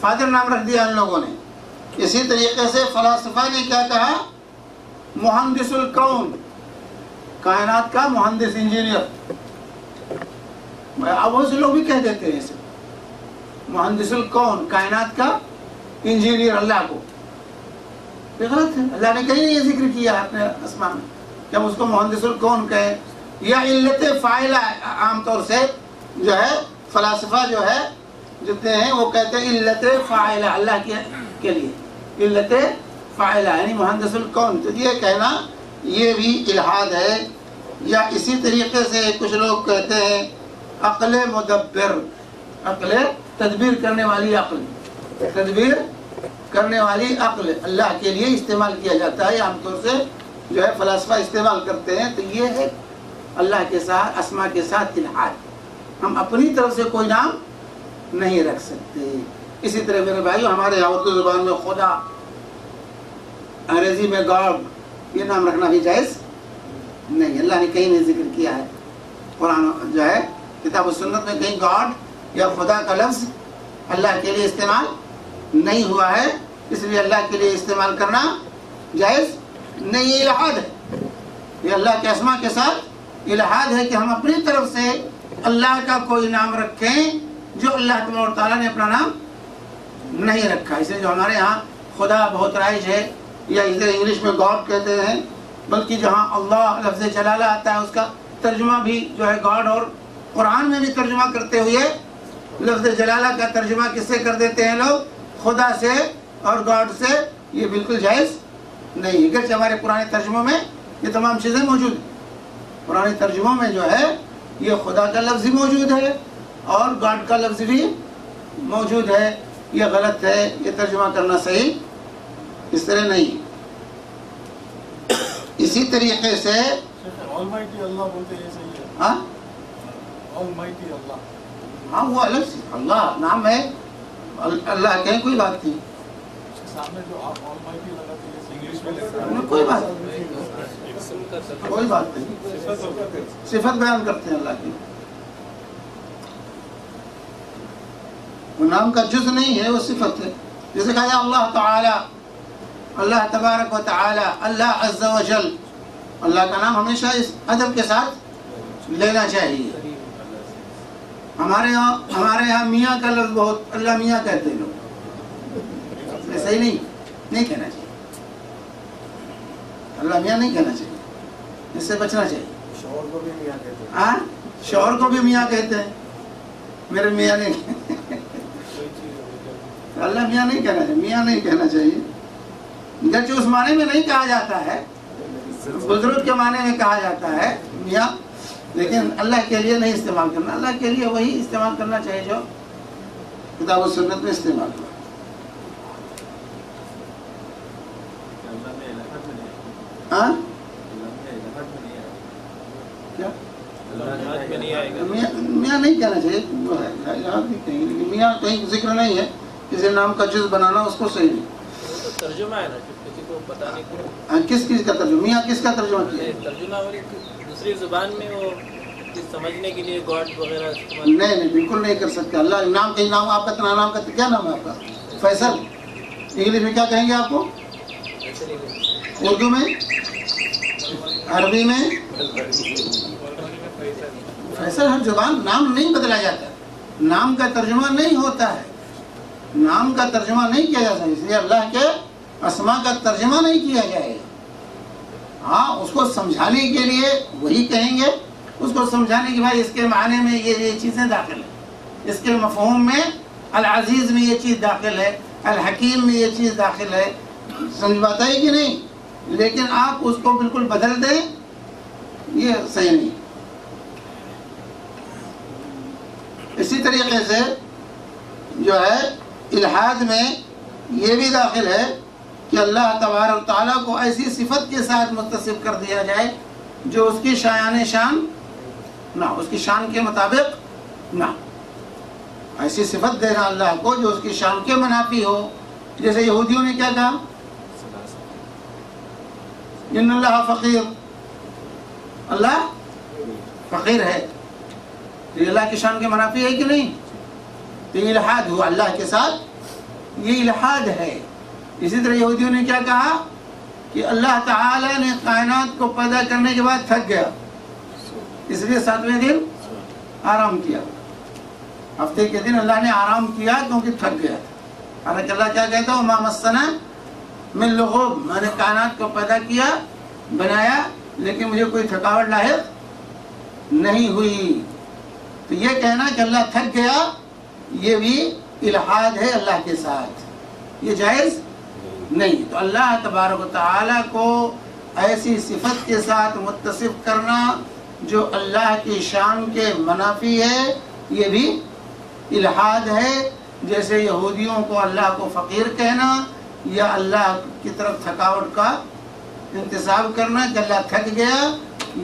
فادر نام رکھ دیا ان لوگوں نے. اسی طریقے سے فلاسفہ نے کیا کہا؟ مہندس الکون، کائنات کا مہندس، انجینئر. اب بہت سے لوگ بھی کہہ دیتے ہیں اسے مہندس الکون، کائنات کا انجینئر اللہ کو. یہ غلط ہے. اللہ نے کہیں یہ ذکر کیا ہے اپنے اسماء میں کہ ہم اس کو مہندس الکون کہیں. یا علت فاعلہ عام طور سے جو ہے فلاسفہ جو ہے جتنے ہیں وہ کہتے ہیں علت فاعلہ اللہ کے لیے، علت فاعلہ یعنی مہندس الکون. تو یہ کہنا یہ بھی الہاد ہے. یا اسی طریقے سے کچھ لوگ کہتے ہیں عقل مدبر، عقل تدبیر کرنے والی عقل، تدبیر کرنے والی عقل اللہ کے لیے استعمال کیا جاتا ہے. عام طور سے جو ہے فلاسفہ استعمال کرتے ہیں. تو یہ ہے اللہ کے ساتھ اسماء کے ساتھ الہاد. ہم اپنی طرف سے کوئی نام نہیں رکھ سکتے. اسی طرح میرے بھائیو ہمارے اردو زبان میں خدا، انگریزی میں گاڈ، یہ نام رکھنا بھی جائز نہیں. اللہ نے کہیں نہیں ذکر کیا ہے. قرآن جو ہے کتاب و سنت میں کہیں گاڈ یا خدا کا لفظ اللہ کے لیے استعمال نہیں ہوا ہے. اس لیے اللہ کے لیے استعمال کرنا جائز نہیں. یہ الہاد ہے. یہ اللہ کے اسماء کے ساتھ الہاد ہے کہ ہم اپنی طرف سے اللہ کا کوئی نام رکھیں جو اللہ تبارک و تعالیٰ نے اپنا نام نہیں رکھا. اس لیے جو ہمارے ہاں خدا بہت رائج ہے، یا ادھر انگلش میں گاڈ کہتے ہیں، بلکہ جہاں اللہ لفظ جلالہ آتا ہے اس کا ترجمہ بھی جو ہے گاڈ، اور قرآن میں بھی ترجمہ کرتے ہوئے لفظ جلالہ کا ترجمہ کس سے کر دیتے ہیں لوگ؟ خدا سے اور گاڈ سے. یہ بالکل جائز نہیں. اگرچہ ہمارے پرانے ترجموں میں یہ تمام چیزیں موجود ہیں. پرانے ترجموں میں جو ہے یہ خدا کا لفظ بھی موجود ہے اور گاڈ کا لفظ بھی موجود ہے. یہ غلط ہے. یہ ترجمہ کرنا صحیح اس طرح نہیں. اسی طریقے سے آلمائٹی اللہ بولتے ہیں، یہ صحیح ہے؟ ہاں آلمائٹی اللہ، ہاں وہ الگ سے اللہ نام ہے. اللہ کہیں کوئی بات نہیں. اس کے سامنے جو آپ آلمائٹی لگاتے ہیں انگلش میں کوئی بات نہیں، کوئی بات نہیں. صفت بیان کرتے ہیں اللہ کی. وہ نام کا جز نہیں ہے، وہ صفت ہے. جیسے کہا جائے اللہ تعالی، اللہ تبارک و تعالی، اللہ عز و جل. اللہ کا نام ہمیشہ اس ادب کے ساتھ لینا چاہیے. ہمارے یہاں میاں کا لفظ بہت، اللہ میاں کہتے ہیں لوگ. ایسا ہی نہیں کہنا چاہیے. اللہ میاں نہیں کہنا چاہیے، اس سے بچنا چاہیے. شوہر کو بھی میاں کہتے ہیں. ہاں شوہر کو بھی میاں کہتے ہیں. میرے میاں نہیں، اللہ میاں نہیں کہنا چاہیے. میاں نہیں کہنا چاہیے. گرچہ اس معنی میں نہیں کہا جاتا ہے، بزرگ کے معنی میں کہا جاتا ہے میاں، لیکن اللہ کے لیے نہیں استعمال کرنا. اللہ کے لیے وہی استعمال کرنا چاہیے جو کتاب و سنت میں استعمال ہوا. ہاں کیا میاں نہیں کہنا چاہیے. میاں کہیں ذکر نہیں ہے. کسی نام کا جز بنانا اس کو صحیح نہیں. ترجمہ ہے نا، کسی کو پتہ نہیں کس کا ترجمہ، میاں کس کا ترجمہ کیا؟ ترجمہ والی دوسری زبان میں وہ سمجھنے کے لیے گاڈ وغیرہ استعمال نہیں بالکل نہیں کر سکتے. اللہ نام کہیں نام آپ کا نام کا کیا نام ہے آپ کا؟ فیصل. انگلش میں کیا کہیں گے آپ کو؟ اردو میں، عربی میں فیصل. ہر زبان نام نہیں بدلا جاتا. نام کا ترجمہ نہیں ہوتا ہے. نام کا ترجمہ نہیں کیا جاتا. اس لیے اللہ کے اسماء کا ترجمہ نہیں کیا جائے. ہاں اس کو سمجھانے کے لیے وہی کہیں گے. اس کو سمجھانے کہ بھائی اس کے معنی میں یہ چیزیں داخل ہیں، اس کے مفہوم میں العزیز میں یہ چیز داخل ہے، الحکیم میں یہ چیز داخل ہے. سمجھ پاتا ہے کہ نہیں؟ لیکن آپ اس کو بالکل بدل دیں، یہ صحیح نہیں. اسی طریقے سے جو ہے الحاد میں یہ بھی داخل ہے کہ اللہ تبارک و تعالیٰ کو ایسی صفت کے ساتھ متصف کر دیا جائے جو اس کی شایان شان نہ، اس کی شان کے مطابق نہ، ایسی صفت دینا اللہ کو جو اس کی شان کے منافی ہو. جیسے یہودیوں نے کیا کہا، ان اللہ فقیر، اللہ فقیر ہے، یہ اللہ کی شان کے منافی ہے کہ نہیں؟ تو یہ الحاد ہوا اللہ کے ساتھ، یہ الحاد ہے. اسی طرح یہودیوں نے کیا کہا کہ اللہ تعالی نے کائنات کو پیدا کرنے کے بعد تھک گیا، اس لیے 7ویں دن آرام کیا. ہفتے کے دن اللہ نے آرام کیا کیونکہ تھک گیا. حالانکہ اللہ کیا کہتا ہے، وما مسنا من لغوب، میں نے کائنات کو پیدا کیا، بنایا، لیکن مجھے کوئی تھکاوٹ لاحق نہیں ہوئی. تو یہ کہنا کہ اللہ تھک گیا یہ بھی الحاد ہے اللہ کے ساتھ، یہ جائز نہیں. تو اللہ تبارک و تعالیٰ کو ایسی صفت کے ساتھ متصف کرنا جو اللہ کی شان کے منافی ہے یہ بھی الحاد ہے. جیسے یہودیوں کو اللہ کو فقیر کہنا یا اللہ کی طرف تھکاوٹ کا انتصاب کرنا کہ اللہ تھک گیا،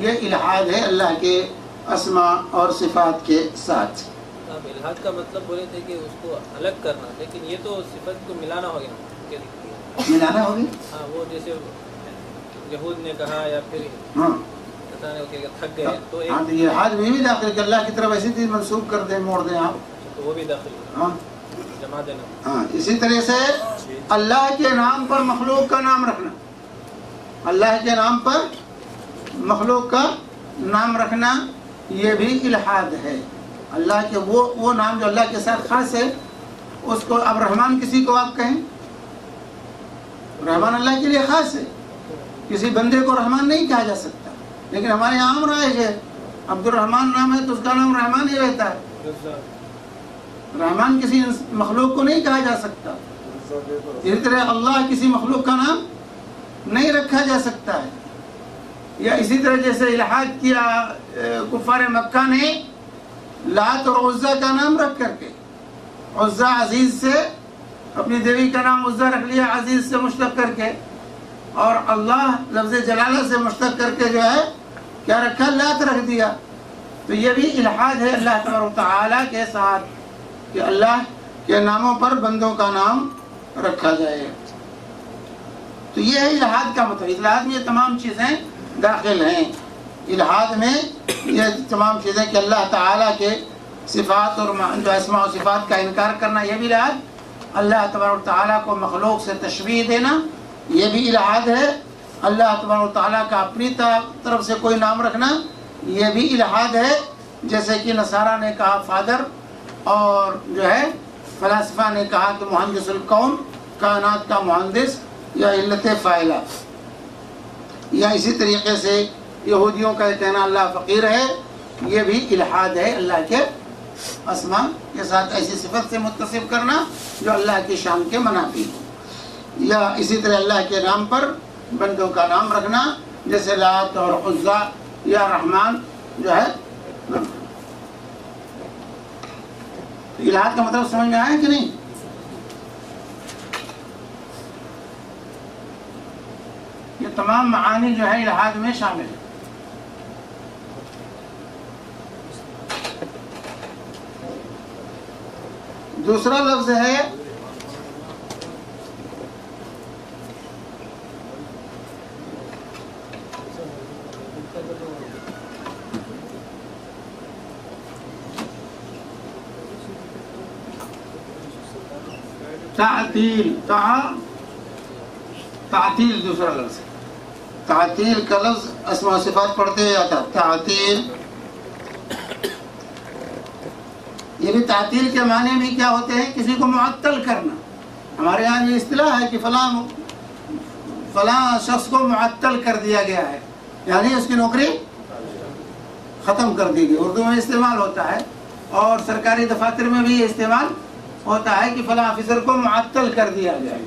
یہ الحاد ہے اللہ کے اسماء اور صفات کے ساتھ. آپ الحاد کا مطلب بولے تھے کہ اس کو الگ کرنا، لیکن یہ تو صفت کو ملانا ہو گیا. ملانا ہوگی، ہاں وہ جیسے یہود نے کہا یا پھر ہاں تھک گئے تو ہاں تو یہ الحاد میں بھی داخل کہ اللہ کی طرف ایسی چیز منسوب کر دیں، موڑ دیں آپ، تو وہ بھی داخل ہاں جما دینا. ہاں. اسی طرح سے اللہ کے نام پر مخلوق کا نام رکھنا، اللہ کے نام پر مخلوق کا نام رکھنا یہ بھی الحاد ہے. اللہ کے وہ نام جو اللہ کے ساتھ خاص ہے، اس کو اب رحمان کسی کو آپ کہیں، رحمان اللہ کے لیے خاص ہے، کسی بندے کو رحمان نہیں کہا جا سکتا. لیکن ہمارے یہاں عام رائج ہے، عبد الرحمان نام ہے تو اس کا نام رحمان ہی رہتا ہے. رحمان کسی مخلوق کو نہیں کہا جا سکتا. اسی طرح اللہ کسی مخلوق کا نام نہیں رکھا جا سکتا ہے. یا اسی طرح جیسے الحاد کیا کفار مکہ نے لات اور عزا کا نام رکھ کر کے، عزا عزیز سے اپنی دیوی کا نام عزا رکھ لیا عزیز سے مشتق کر کے، اور اللہ لفظ جلالہ سے مشتق کر کے جو ہے کیا رکھا، لات رکھ دیا. تو یہ بھی الحاد ہے اللہ تبارک و تعالیٰ کے ساتھ کہ اللہ کے ناموں پر بندوں کا نام رکھا جائے. تو یہ ہے الحاد کا مطلب. الحاد میں یہ تمام چیزیں داخل ہیں. الحاد میں یہ تمام چیزیں کہ اللہ تعالیٰ کے صفات اور جو اسماء و صفات کا انکار کرنا یہ بھی الحاد، اللہ تبارک و تعالیٰ کو مخلوق سے تشبیہ دینا یہ بھی الحاد ہے، اللہ تبارک و تعالیٰ کا اپنی طرف سے کوئی نام رکھنا یہ بھی الحاد ہے. جیسے کہ نصارہ نے کہا فادر، اور جو ہے فلاسفہ نے کہا کہ مہندس الکون، کائنات کا مہندس یا علت فاعلہ. یا اسی طریقے سے یہودیوں کا کہنا اللہ فقیر ہے یہ بھی الحاد ہے، اللہ کے اسماء کے ساتھ ایسی صفت سے متصف کرنا جو اللہ کی شان کے منافی ہو. یا اسی طرح اللہ کے نام پر بندوں کا نام رکھنا جیسے لات اور عزا یا رحمان جو ہے. الحاد کا مطلب سمجھ میں آیا کہ نہیں؟ یہ تمام معانی جو ہے الحاد میں شامل ہے. دوسرا لفظ ہے تعطیل. تعطیل دوسرا لفظ ہے. تعطیل کا لفظ اسماء و صفات پڑھتے ہوئے آتا ہے. تعطیل یہ بھی تعطیل کے معنی میں کیا ہوتے ہیں، کسی کو معطل کرنا. ہمارے یہاں یہ اصطلاح ہے کہ فلاں شخص کو معطل کر دیا گیا ہے، یعنی اس کی نوکری ختم کر دی گئی. اردو میں استعمال ہوتا ہے اور سرکاری دفاتر میں بھی یہ استعمال ہوتا ہے کہ فلاں آفیسر کو معطل کر دیا گیا ہے.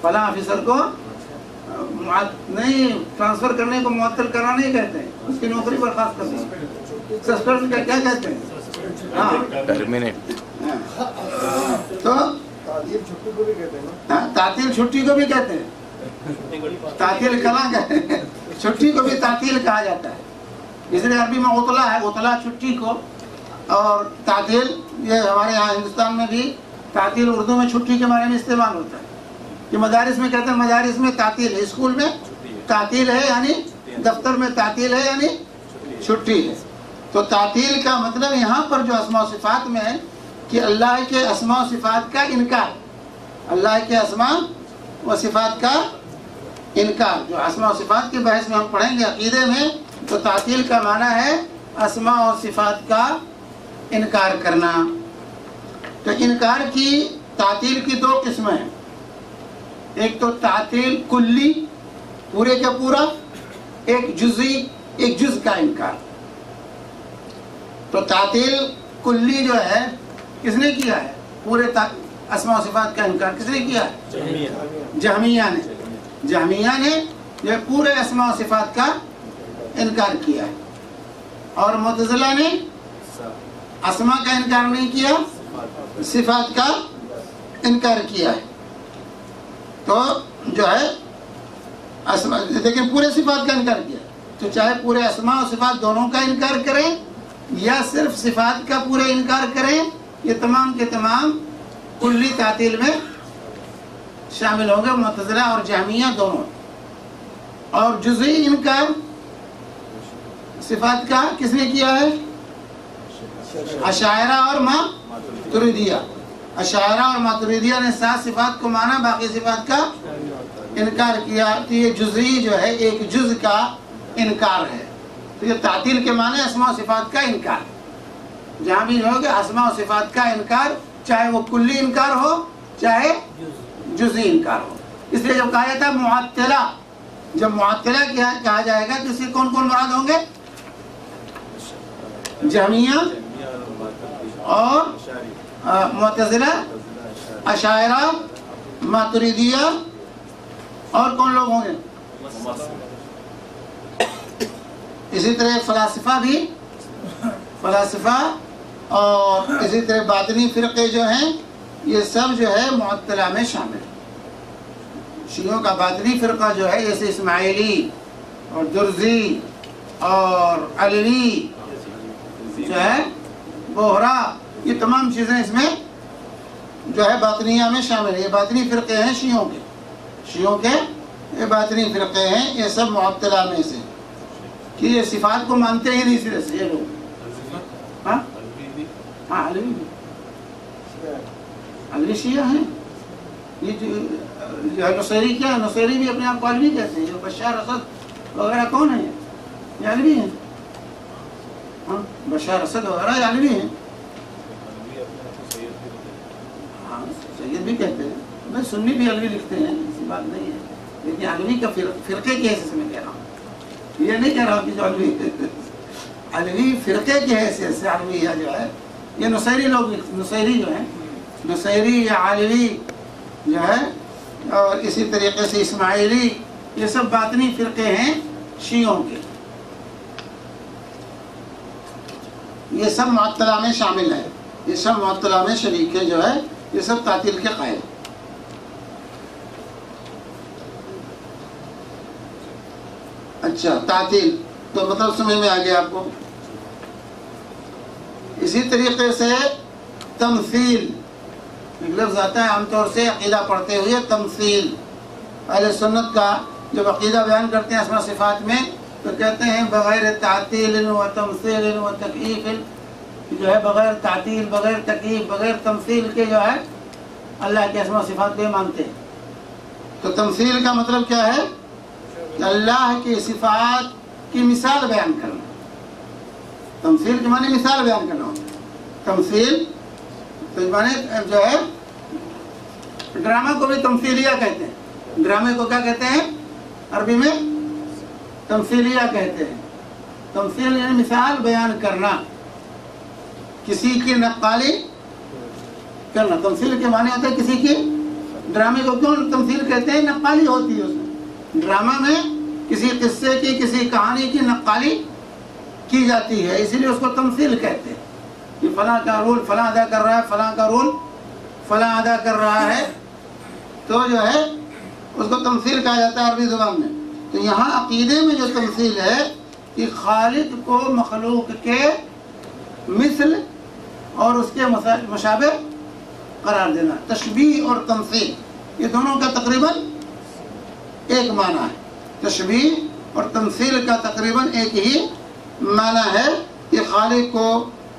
فلاں آفیسر کو نہیں ٹرانسفر کرنے کو معطل کرنا نہیں کہتے ہیں، اس کی نوکری برخاست کرتے ہیں. سسپینڈ کیا کہتے ہیں؟ ہاں. تو تعطیل چھٹی کو بھی کہتے ہیں نا؟ ہاں، تعطیل چھٹی کو بھی کہتے ہیں، تعطیل کہاں کہتے ہیں، چھٹی کو بھی تعطیل کہا جاتا ہے، اس لیے عربی میں عطلہ ہے، عطلہ چھٹی کو، اور تعطیل یہ ہمارے یہاں ہندوستان میں بھی تعطیل اردو میں چھٹی کے بارے میں استعمال ہوتا ہے، کہ مدارس میں کہتے ہیں مدارس میں تعطیل ہے، اسکول میں تعطیل ہے یعنی دفتر میں تعطیل ہے یعنی چھٹی ہے۔ تو تعطیل کا مطلب یہاں پر جو اسماء و صفات میں ہے کہ اللہ کے اسماء و صفات کا انکار، اللہ کے اسماء و صفات کا انکار، جو اسماء و صفات کی بحث میں ہم پڑھیں گے عقیدے میں، تو تعطیل کا معنی ہے اسماء و صفات کا انکار کرنا۔ تو انکار کی تعطیل کی دو قسمیں ہیں، ایک تو تعطیل کلی پورے کا پورا، ایک جزئی ایک جز کا انکار۔ تو تعطیل کلی جو ہے کس نے کیا ہے؟ پورے اسماء و صفات کا انکار کس نے کیا ہے؟ جہمیہ نے، جہمیہ نے یہ پورے اسماء و صفات کا انکار کیا ہے، اور معتزلہ نے اسماء کا انکار نہیں کیا، صفات کا انکار کیا ہے۔ تو جو ہے لیکن پورے صفات کا انکار کیا، تو چاہے پورے اسماء و صفات دونوں کا انکار کریں یا صرف صفات کا پورے انکار کریں، یہ تمام کے تمام کلی تعطیل میں شامل ہوں گے، معتزلہ اور جہمیہ دونوں۔ اور جزئی انکار صفات کا کس نے کیا ہے؟ اشاعرہ اور ماتریدیہ۔ اشاعرہ اور ماتریدیہ نے 7 صفات کو مانا، باقی صفات کا انکار کیا، تو یہ جزئی جو ہے ایک جز کا انکار ہے۔ تو یہ تعطیل کے معنی اسماء و صفات کا انکار، جہاں بھی جو کہ اسماء و صفات کا انکار، چاہے وہ کلی انکار ہو چاہے جزئی انکار ہو۔ اس لیے جب کہا جاتا ہے معطلہ، جب معطلہ کہا جائے گا تو اس سے کون کون مراد ہوں گے؟ جہمیہ اور معتزلہ، اشاعرہ، ماتریدیہ، اور کون لوگ ہوں گے؟ اسی طرح فلاسفہ بھی، فلاسفہ اور اسی طرح باطنی فرقے جو ہیں یہ سب جو ہے معطلہ میں شامل ہیں۔ شیعوں کا باطنی فرقہ جو ہے جیسے اسماعیلی اور درزی اور علوی جو ہے بوہرا، یہ تمام چیزیں اس میں جو ہے باطنیہ میں شامل ہیں۔ یہ باطنی فرقے ہیں شیعوں کے یہ باطنی فرقے ہیں، یہ سب معطلہ میں سے، کہ یہ صفات کو مانتے ہی نہیں سرے سے یہ لوگ۔ ہاں علوی بھی، علوی شیعہ ہیں۔ یہ جو ہے نصیری کیا ہے؟ نصیری بھی اپنے آپ کو علوی کہتے ہیں۔ جو بشار اسد وغیرہ کون ہیں؟ یہ علوی ہیں۔ ہاں بشار اسد وغیرہ یہ علوی ہیں۔ ہاں سید بھی کہتے ہیں، میں سنی بھی علوی لکھتے ہیں، ایسی بات نہیں ہے، لیکن علوی کا فرقے کی حیثیت سے میں کہہ رہا ہوں، یہ نہیں کہہ رہا ہوں کہ جو علوی فرقے کی حیثیت سے علوی جو ہے، یہ نصیری لوگ، نصیری جو ہیں، نصیری یا علوی جو ہے، اور اسی طریقے سے اسماعیلی، یہ سب باطنی فرقے ہیں شیعوں کے، یہ سب معطلہ میں شامل ہے، یہ سب معطلہ میں شریک ہے جو ہے، یہ سب تعطیل کے قائل۔ اچھا تعطیل تو مطلب سمجھ میں آ گیا آپ کو۔ اسی طریقے سے تمثیل ایک لفظ آتا ہے عام طور سے عقیدہ پڑھتے ہوئے، تمثیل۔ اہل سنت کا جب عقیدہ بیان کرتے ہیں اسماء صفات میں تو کہتے ہیں بغیر تعطیل و تمثیل و تکییف، جو ہے بغیر تعطیل، بغیر تکییف، بغیر تمثیل کے جو ہے اللہ کے اسماء صفات کو مانتے ہیں۔ تو تمثیل کا مطلب کیا ہے؟ کہ اللہ کی صفات کی مثال بیان کرنا۔ تمثیل کے معنی مثال بیان کرنا ہوتا ہے۔ تمثیل تو معنی جو ہے ڈرامہ کو بھی تمثیلیہ کہتے ہیں۔ ڈرامے کو کیا کہتے ہیں عربی میں؟ تمثیلیہ کہتے ہیں۔ تمثیل یعنی مثال بیان کرنا، کسی کی نقالی کرنا۔ تمثیل کے معنی ہوتا ہے کسی کی، ڈرامے کو کیوں تمثیل کہتے ہیں؟ نقالی ہوتی ہے اس میں، ڈرامہ میں کسی قصے کی، کسی کہانی کی نقالی کی جاتی ہے، اسی لیے اس کو تمثیل کہتے ہیں۔ یہ فلاں کا رول فلاں ادا کر رہا ہے، فلاں کا رول فلاں ادا کر رہا ہے تو جو ہے اس کو تمثیل کہا جاتا ہے عربی زبان میں. تو یہاں عقیدے میں جو تمثیل ہے کہ خالق کو مخلوق کے مثل اور اس کے مشابہ قرار دینا. تشبیہ اور تمثیل یہ دونوں کا تقریباً ایک معنی ہے. تشبیہ اور تمثیل کا تقریباً ایک ہی معنی ہے کہ خالق کو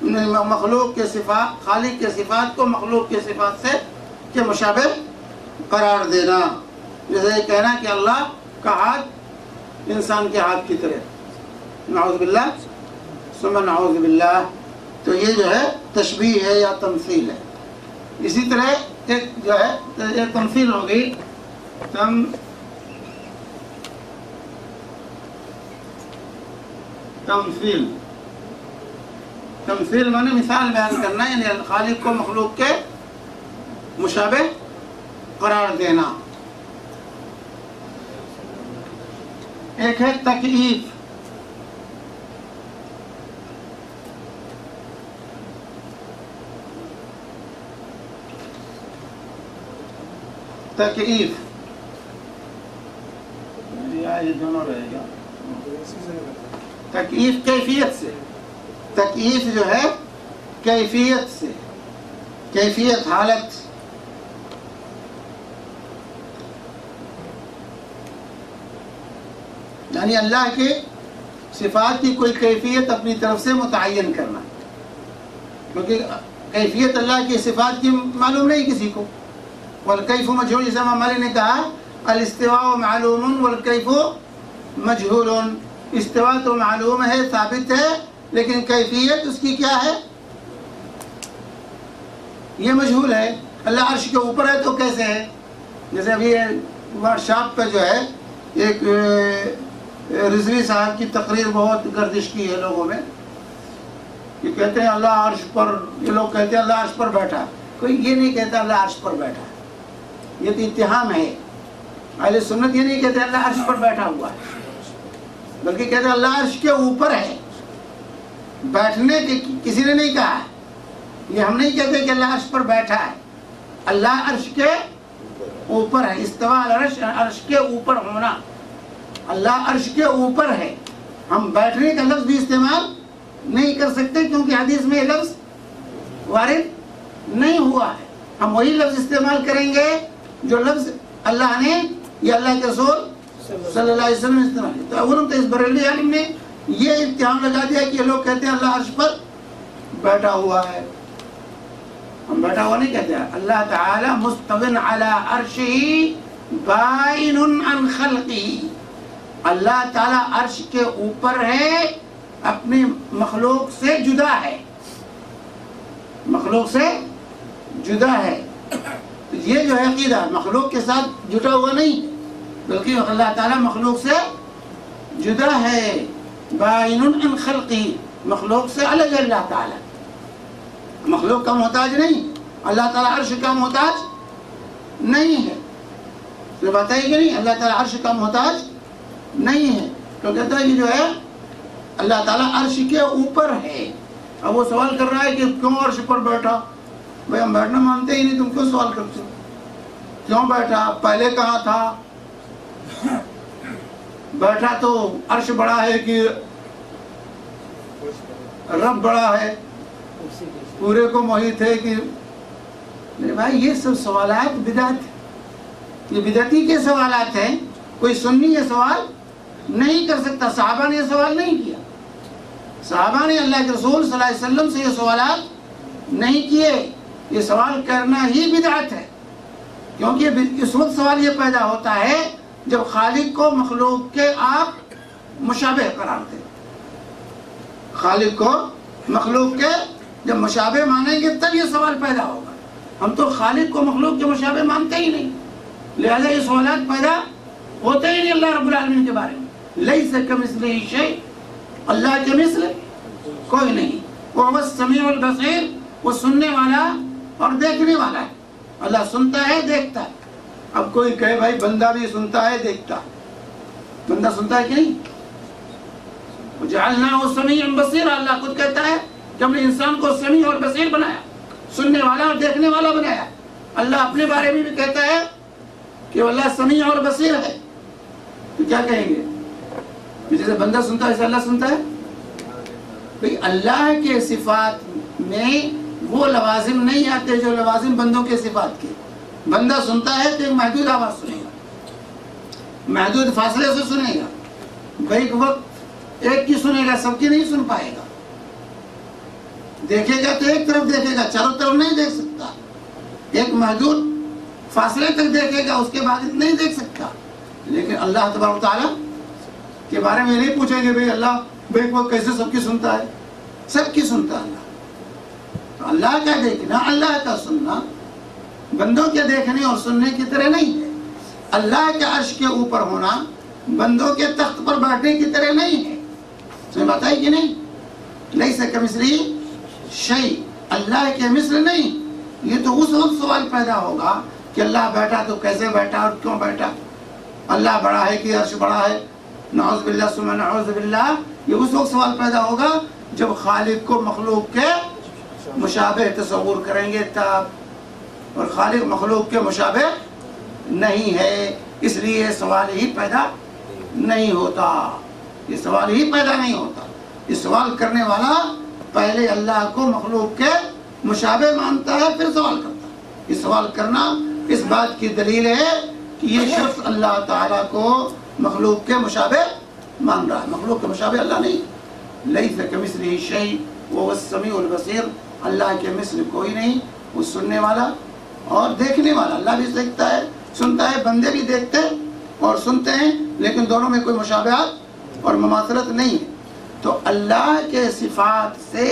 مخلوق کے صفات، خالق کے صفات کو مخلوق کے صفات سے کے مشابہ قرار دینا. جیسے کہنا کہ اللہ کا ہاتھ انسان کے ہاتھ کی طرح. نعوذ باللہ ثم نعوذ باللہ. تو یہ جو ہے تشبیہ ہے یا تمثیل ہے. اسی طرح ایک جو ہے ایک تمثیل ہوگی تمثیل مانے مثال بیان کرنا، یعنی خالق کو مخلوق کے مشابہ قرار دینا. ایک ہے تکییف. تکییف یہ دونوں رہے گا. تکییف کیفیت سے، تکییف جو ہے کیفیت سے، کیفیت حالت. یعنی اللہ کے صفات کی کوئی کیفیت اپنی طرف سے متعین کرنا، کیونکہ کیفیت اللہ کی صفات کی معلوم نہیں کسی کو. والکیف مجہول، جیسے امام مالک نے کہا الاستواء معلوم والکیف مجہول. استواء تو معلوم ہے، ثابت ہے، لیکن کیفیت اس کی کیا ہے یہ مجہول ہے. اللہ عرش کے اوپر ہے تو کیسے ہے؟ جیسے ابھی ورکشاپ پہ جو ہے ایک رضوی صاحب کی تقریر بہت گردش کی ہے لوگوں میں، یہ کہتے ہیں اللہ عرش پر، یہ لوگ کہتے ہیں اللہ عرش پر بیٹھا. کوئی یہ نہیں کہتا اللہ عرش پر بیٹھا، یہ تو اتہام ہے. اہل سنت یہ نہیں کہتے اللہ عرش پر بیٹھا ہوا ہے، بلکہ کہتے ہیں اللہ عرش کے اوپر ہے. بیٹھنے کے کسی نے نہیں کہا ہے. یہ ہم نہیں کہتے کہ اللہ عرش پر بیٹھا ہے. اللہ عرش کے اوپر ہے. استواء العرش، عرش کے اوپر ہونا. اللہ عرش کے اوپر ہے. ہم بیٹھنے کا لفظ بھی استعمال نہیں کر سکتے کیونکہ حدیث میں یہ لفظ وارد نہیں ہوا ہے. ہم وہی لفظ استعمال کریں گے جو لفظ اللہ نے یا اللہ کے رسول صلی اللہ علیہ وسلم استعمال کیا. تو اولم تو اس بریلوی عالم نے یہ اتہام لگا دیا کہ یہ لوگ کہتے ہیں اللہ عرش پر بیٹھا ہوا ہے. ہم بیٹھا ہوا نہیں کہتے ہیں. اللہ تعالی مستوٍ علی عرشہ بائن عن خلقہ. اللہ تعالی عرش کے اوپر ہے، اپنی مخلوق سے جدا ہے، مخلوق سے جدا ہے. یہ جو ہے عقیدہ مخلوق کے ساتھ جٹا ہوا نہیں، بلکہ اللہ تعالیٰ مخلوق سے جدا ہے. بائن عن خلقہ، مخلوق سے الگ ہے. اللہ تعالیٰ مخلوق کا محتاج نہیں، اللہ تعالیٰ عرش کا محتاج نہیں ہے. تو بتائیے کہ نہیں اللہ تعالیٰ عرش کا محتاج نہیں ہے. تو کہتا ہے کہ جو ہے اللہ تعالیٰ عرش کے اوپر ہے. اب وہ سوال کر رہا ہے کہ کیوں عرش پر بیٹھا؟ بھائی ہم بیٹھنا مانتے ہی نہیں، تم کیوں سوال کرتے ہو؟ کیوں بیٹھا؟ پہلے کہاں تھا؟ بیٹھا تو عرش بڑا ہے کہ رب بڑا ہے، پورے کو محیط ہے کہ میرے بھائی یہ سب سوالات بدعت، یہ بدعتی کے سوالات ہیں. کوئی سنی یہ سوال نہیں کر سکتا. صحابہ نے یہ سوال نہیں کیا. صحابہ نے اللہ کے رسول صلی اللہ علیہ وسلم سے یہ سوالات نہیں کیے. یہ سوال کرنا ہی بدعت ہے، کیونکہ اس وقت سوال یہ پیدا ہوتا ہے جب خالق کو مخلوق کے آپ مشابہ قرار دیں. خالق کو مخلوق کے جب مشابہ مانیں گے تب یہ سوال پیدا ہوگا. ہم تو خالق کو مخلوق کے مشابہ مانتے ہی نہیں، لہذا یہ سوالات پیدا ہوتے ہی نہیں اللہ رب العالمین کے بارے میں. لیس کمثلہ شیء، اللہ کے مثل کوئی نہیں. وہو السمیع البصیر، وہ سننے والا اور دیکھنے والا ہے. اللہ سنتا ہے، دیکھتا ہے. اب کوئی کہے بھائی بندہ بھی سنتا ہے دیکھتا ہے. بندہ سنتا ہے کہ نہیں؟ وجعلناہ سمیعا بصیرا، اللہ خود کہتا ہے کہ ہم نے انسان کو سمیع اور بصیر بنایا، سننے والا اور دیکھنے والا بنایا. اللہ اپنے بارے میں بھی کہتا ہے کہ اللہ سمیع اور بصیر ہے، تو کیا کہیں گے؟ جیسے بندہ سنتا ہے ایسے اللہ سنتا ہے؟ بھئی اللہ کے صفات میں وہ لوازم نہیں آتے جو لوازم بندوں کے صفات کے. بندہ سنتا ہے تو ایک محدود آواز سنے گا، محدود فاصلے سے سنے گا، بیک وقت ایک کی سنے گا، سب کی نہیں سن پائے گا. دیکھے گا تو ایک طرف دیکھے گا، چاروں طرف نہیں دیکھ سکتا، ایک محدود فاصلے تک دیکھے گا، اس کے بعد نہیں دیکھ سکتا. لیکن اللہ تبارک و تعالیٰ کے بارے میں نہیں پوچھیں گے بھئی اللہ بیک وقت کیسے سب کی سنتا ہے؟ سب کی سنتا اللہ. تو اللہ کا دیکھنا، اللہ کا سننا بندوں کے دیکھنے اور سننے کی طرح نہیں ہے. اللہ کے عرش کے اوپر ہونا بندوں کے تخت پر بیٹھنے کی طرح نہیں ہے. سمجھ بات آئی کہ نہیں؟ لیس کمثلہ شیء، اللہ کے مثل نہیں. یہ تو اس وقت سوال پیدا ہوگا کہ اللہ بیٹھا تو کیسے بیٹھا اور کیوں بیٹھا؟ اللہ بڑا ہے کہ عرش بڑا ہے؟ نعوذ باللہ ثم نعوذ باللہ. یہ اس وقت سوال پیدا ہوگا جب خالق کو مخلوق کے مشابہ تصور کریں گے تب. اور خالق مخلوق کے مشابہ نہیں ہے، اس لیے یہ سوال ہی پیدا نہیں ہوتا. یہ سوال ہی پیدا نہیں ہوتا. یہ سوال کرنے والا پہلے اللہ کو مخلوق کے مشابہ مانتا ہے پھر سوال کرتا ہے. یہ سوال کرنا اس بات کی دلیل ہے کہ یہ شخص اللہ تعالیٰ کو مخلوق کے مشابہ مان رہا ہے. مخلوق کے مشابہ اللہ نہیں. لیس کمثلہ شیء وہو السمیع البصیر. اللہ کے مثل کوئی نہیں، وہ سننے والا اور دیکھنے والا. اللہ بھی دیکھتا ہے، سنتا ہے، بندے بھی دیکھتے اور سنتے ہیں، لیکن دونوں میں کوئی مشابہت اور مماثلت نہیں ہے. تو اللہ کے صفات سے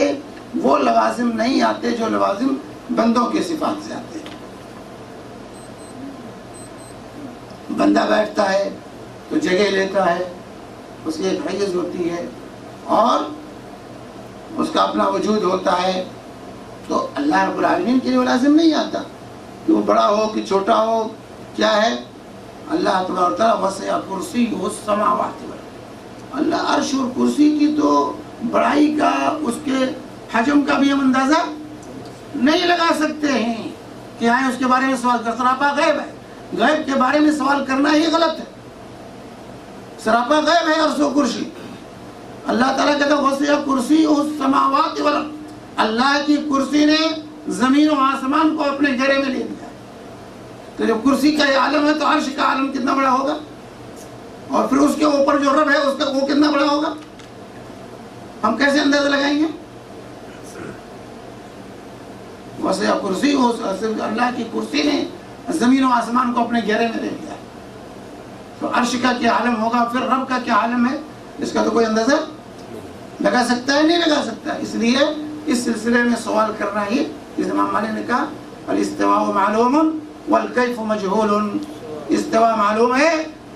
وہ لوازم نہیں آتے جو لوازم بندوں کے صفات سے آتے ہیں. بندہ بیٹھتا ہے تو جگہ لیتا ہے، اس کی ایک حیث ہوتی ہے اور اس کا اپنا وجود ہوتا ہے. تو اللہ رب العالمین کے لیے لازم نہیں آتا کہ وہ بڑا ہو کہ چھوٹا ہو. کیا ہے؟ اللہ تبارک و تعالیٰ وسع کرسیہ السماوات والارض. اللہ عرش اور کرسی کی تو بڑائی کا، اس کے حجم کا بھی ہم اندازہ نہیں لگا سکتے ہیں کہ آئیں اس کے بارے میں سوال کر. سراپا غیب ہے، غیب کے بارے میں سوال کرنا ہی غلط ہے. سراپا غیب ہے عرش و کرسی. اللہ تعالیٰ کہتا ہے وسع کرسیہ السماوات والارض. اللہ کی کرسی نے زمین و آسمان کو اپنے گھیرے میں لے لیا. تو جب کرسی کا یہ عالم ہے تو عرش کا عالم کتنا بڑا ہوگا، اور پھر اس کے اوپر جو رب ہے اس کا وہ کتنا بڑا ہوگا. ہم کیسے اندازہ لگائیں گے؟ وسع کرسی، اللہ کی کرسی نے زمین و آسمان کو اپنے گھیرے میں لے لیا. تو عرش کا کیا عالم ہوگا، پھر رب کا کیا عالم ہے، اس کا تو کوئی اندازہ لگا سکتا ہے؟ نہیں لگا سکتا. اس لیے اس سلسلے میں سوال کرنا ہی، جس امام مالک نے کہا الاستواء معلوم والکیف مجہول. استواء معلوم ہے،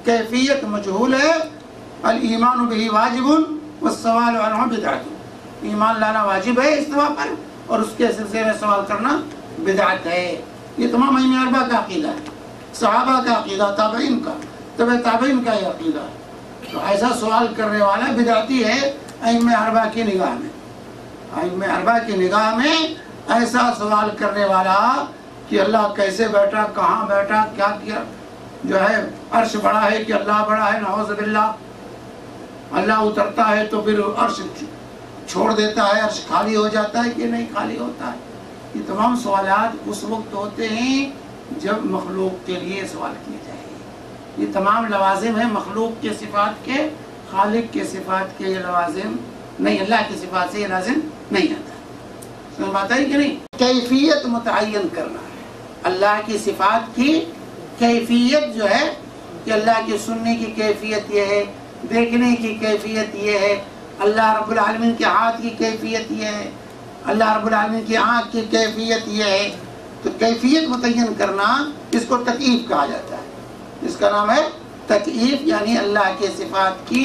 کیفیت مجہول ہے. الایمان بہ واجب والسوال عنہ بدعت. ایمان لانا واجب ہے استواء پر، اور اس کے سلسلے میں سوال کرنا بدعت ہے. یہ تمام ائمہ اربعہ کا عقیدہ ہے، صحابہ کا عقیدہ، تابعین کا، تبع تابعین کا یہ عقیدہ ہے. تو ایسا سوال کرنے والا بدعتی ہے ائمہ اربعہ کی نگاہ میں. ائمہ اربعہ کی نگاہ میں ایسا سوال کرنے والا کہ اللہ کیسے بیٹھا، کہاں بیٹھا، کیا کیا، جو ہے عرش بڑا ہے کہ اللہ بڑا ہے، نعوذ باللہ. اللہ اترتا ہے تو پھر عرش چھوڑ دیتا ہے، عرش خالی ہو جاتا ہے کہ نہیں خالی ہوتا ہے. یہ تمام سوالات اس وقت ہوتے ہیں جب مخلوق کے لیے سوال کیے جائیں. یہ تمام لوازم ہیں مخلوق کے صفات کے، خالق کے صفات کے یہ لوازم نہیں. اللہ کی صفات سے یہ لازم نہیں آتا. سمجھ بات آئی کہ نہیں؟ کیفیت متعین کرنا ہے. اللہ کی صفات کی کیفیت جو ہے کہ اللہ کی سننے کی کیفیت یہ ہے، دیکھنے کی کیفیت یہ ہے، اللہ رب العالمین کے ہاتھ کی کیفیت یہ ہے، اللہ رب العالمین کی آنکھ کی کیفیت یہ ہے. تو کیفیت متعین کرنا اس کو تکییف کہا جاتا ہے. اس کا نام ہے تکییف، یعنی اللہ کے صفات کی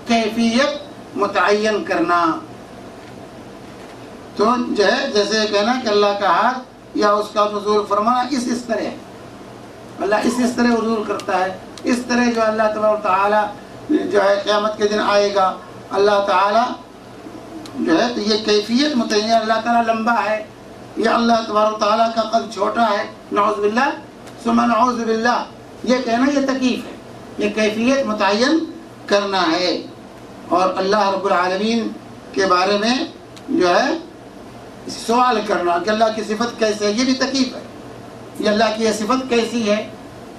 کیفیت متعین کرنا. تو جو ہے جیسے کہنا کہ اللہ کا ہاتھ یا اس کا نزول فرمانا اس طرح، اللہ اس طرح نزول کرتا ہے. اس طرح جو اللہ تبارک و تعالیٰ جو ہے قیامت کے دن آئے گا اللہ تعالیٰ جو ہے، تو یہ کیفیت متعین. اللہ تعالیٰ لمبا ہے، یہ اللہ تبارک تعالیٰ کا قد چھوٹا ہے، نعوذ باللہ ثم نعوذ باللہ، یہ کہنا یہ تکیف ہے، یہ کیفیت متعین کرنا ہے۔ اور اللہ رب العالمین کے بارے میں جو ہے سوال کرنا کہ اللہ کی صفت کیسے ہے، یہ بھی تکیف ہے۔ یہ اللہ کی یہ صفت کیسی ہے،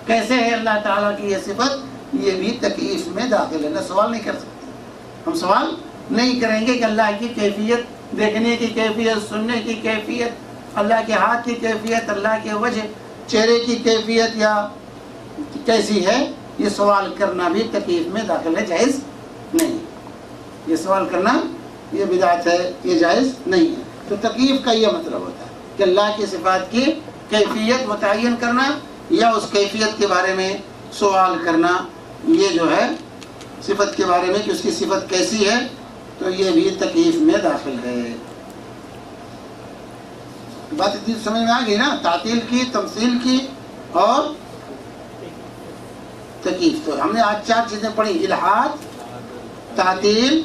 کیسے ہے اللہ تعالیٰ کی یہ صفت، یہ بھی تکیف میں داخل ہے۔ نہ سوال نہیں کر سکتے، ہم سوال نہیں کریں گے کہ اللہ کی کیفیت، دیکھنے کی کیفیت، سننے کی کیفیت، اللہ کے ہاتھ کی کیفیت، اللہ کے وجہ چہرے کی کیفیت یا کیسی ہے، یہ سوال کرنا بھی تکیف میں داخل ہے، جائز نہیں۔ یہ سوال کرنا یہ بدعت ہے، یہ جائز نہیں ہے۔ تو تکیف کا یہ مطلب ہوتا ہے کہ اللہ کی صفات کی کیفیت متعین کرنا یا اس کیفیت کے بارے میں سوال کرنا، یہ جو ہے صفت کے بارے میں کہ اس کی صفت کیسی ہے، تو یہ بھی تکیف میں داخل ہے۔ بات اتنی سمجھ میں آ گئی نا، تعطیل کی، تمثیل کی اور تکیف۔ تو ہم نے آج 4 چیزیں پڑھی، الحاد، تعطیل،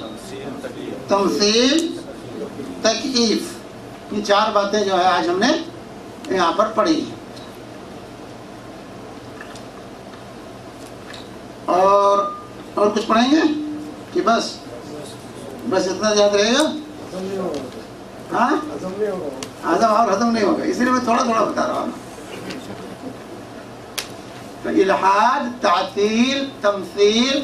تمثیل، تکیف، یہ 4 باتیں جو ہے آج ہم نے یہاں پر پڑھی۔ اور کچھ پڑھیں گے کہ بس اتنا یاد رہے گا؟ ہاں ہضم اور ہضم نہیں ہوگا، اسی لیے میں تھوڑا تھوڑا بتا رہا ہوں۔ تو الحاد، تعطیل، تمثیل،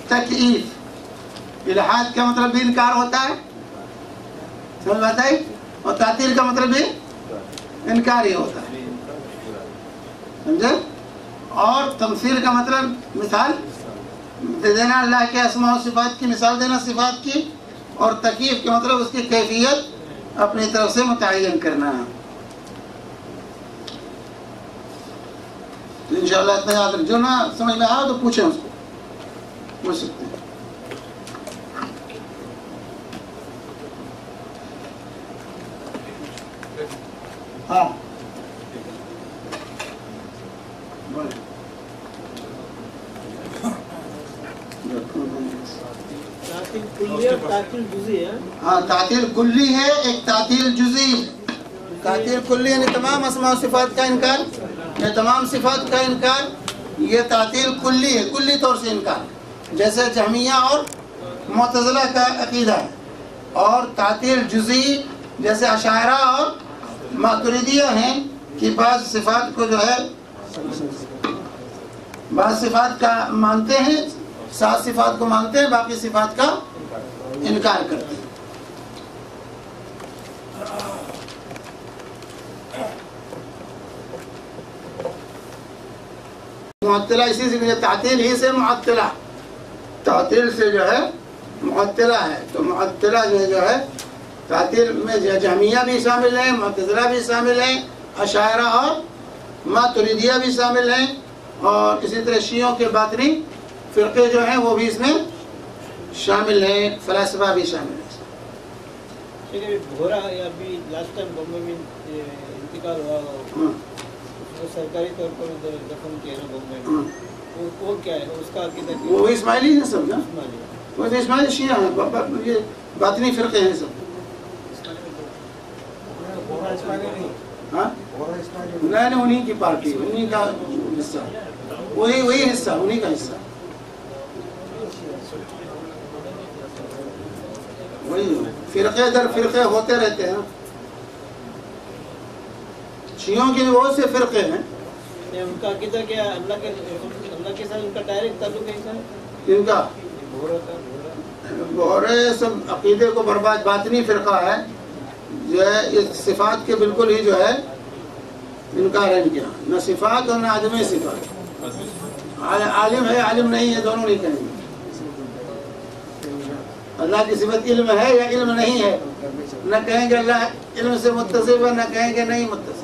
تکیف۔ الحاد کا مطلب بھی انکار ہوتا ہے، سمجھ میں آتا ہے، اور تعطیل کا مطلب بھی انکار ہی ہوتا ہے، سمجھے؟ اور تمثیل کا مطلب مثال دے دینا، اللہ کے اسماء و صفات کی مثال دینا صفات کی، اور تکیف کے مطلب اس کی کیفیت اپنی طرف سے متعین کرنا۔ تو انشاءاللہ اتنا یاد رکھ، جو نہ سمجھ میں آیا تو پوچھیں اس کو، پوچھ سکتے ہیں۔ ہاں ہاں، تعطیل کلی ہے، ایک تعطیل جزئی ہے۔ تعطیل کلی یعنی تمام اسماء و صفات کا انکار، یا تمام صفات کا انکار، یہ تعطیل کلی ہے، کلی طور سے انکار، جیسے جہمیہ اور معتزلہ کا عقیدہ ہے۔ اور تعطیل جزئی جیسے اشاعرہ اور ماتریدیہ ہیں کہ بعض صفات کو جو ہے، بعض صفات کا مانتے ہیں، 7 صفات کو مانتے ہیں، باقی صفات کا انکار کرتے ہیں۔ معطلہ اسی سے تعطیل ہی سے معطلہ، تعطیل سے جو ہے معطلہ ہے۔ تو معطلہ جو ہے تعطیل میں جہمیہ بھی شامل ہیں، معتزلہ بھی شامل ہیں، اشاعرہ اور ماتریدیہ بھی شامل ہیں، اور اسی طرح شیعوں کے باطنی فرقے جو ہیں وہ بھی اس میں شامل ہیں، فلاسفہ بھی شامل ہیں۔ بھورا ابھی لاسٹ ٹائم بمبئی میں انتقال ہوا، وہ سرکاری طور پر دفن کیا نا بمبئی میں، وہ کیا ہے اس کا عقیدہ؟ وہ اسماعیلی ہیں سب نا، وہ اسماعیلی شیعہ ہیں، یہ باطنی فرقے ہیں سب۔ ہاں نہیں، انہی کی پارٹی، انہی کا حصہ، وہی حصہ، انہی کا حصہ، وہی فرقے در فرقے ہوتے رہتے ہیں۔ شیعوں کے بھی بہت سے فرقے ہیں۔ ان کا عقیدہ کیا؟ اللہ کے ساتھ ان کا ڈائریکٹ تعلق ہے؟ ان کا بہرے سب عقیدے کو برباد، باطنی فرقہ ہے جو ہے، اس صفات کے بالکل ہی جو ہے انکار ہے کیا، نہ صفات اور نہ عدم صفات۔ عالم ہے، عالم نہیں ہے، دونوں نہیں کہیں گے۔ اللہ کی صفت علم ہے یا علم نہیں ہے، نہ کہیں گے اللہ علم سے متصف ہے، نہ کہیں گے نہیں متصف۔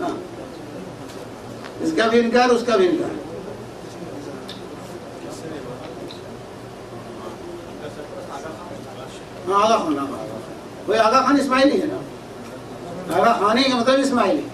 ہاں، اس کا بھی انکار، اس کا بھی انکار۔ ہاں، آغا خان، وہی آغا خان اسماعیلی ہے نا، آغا خانی کا مطلب اسماعیلی۔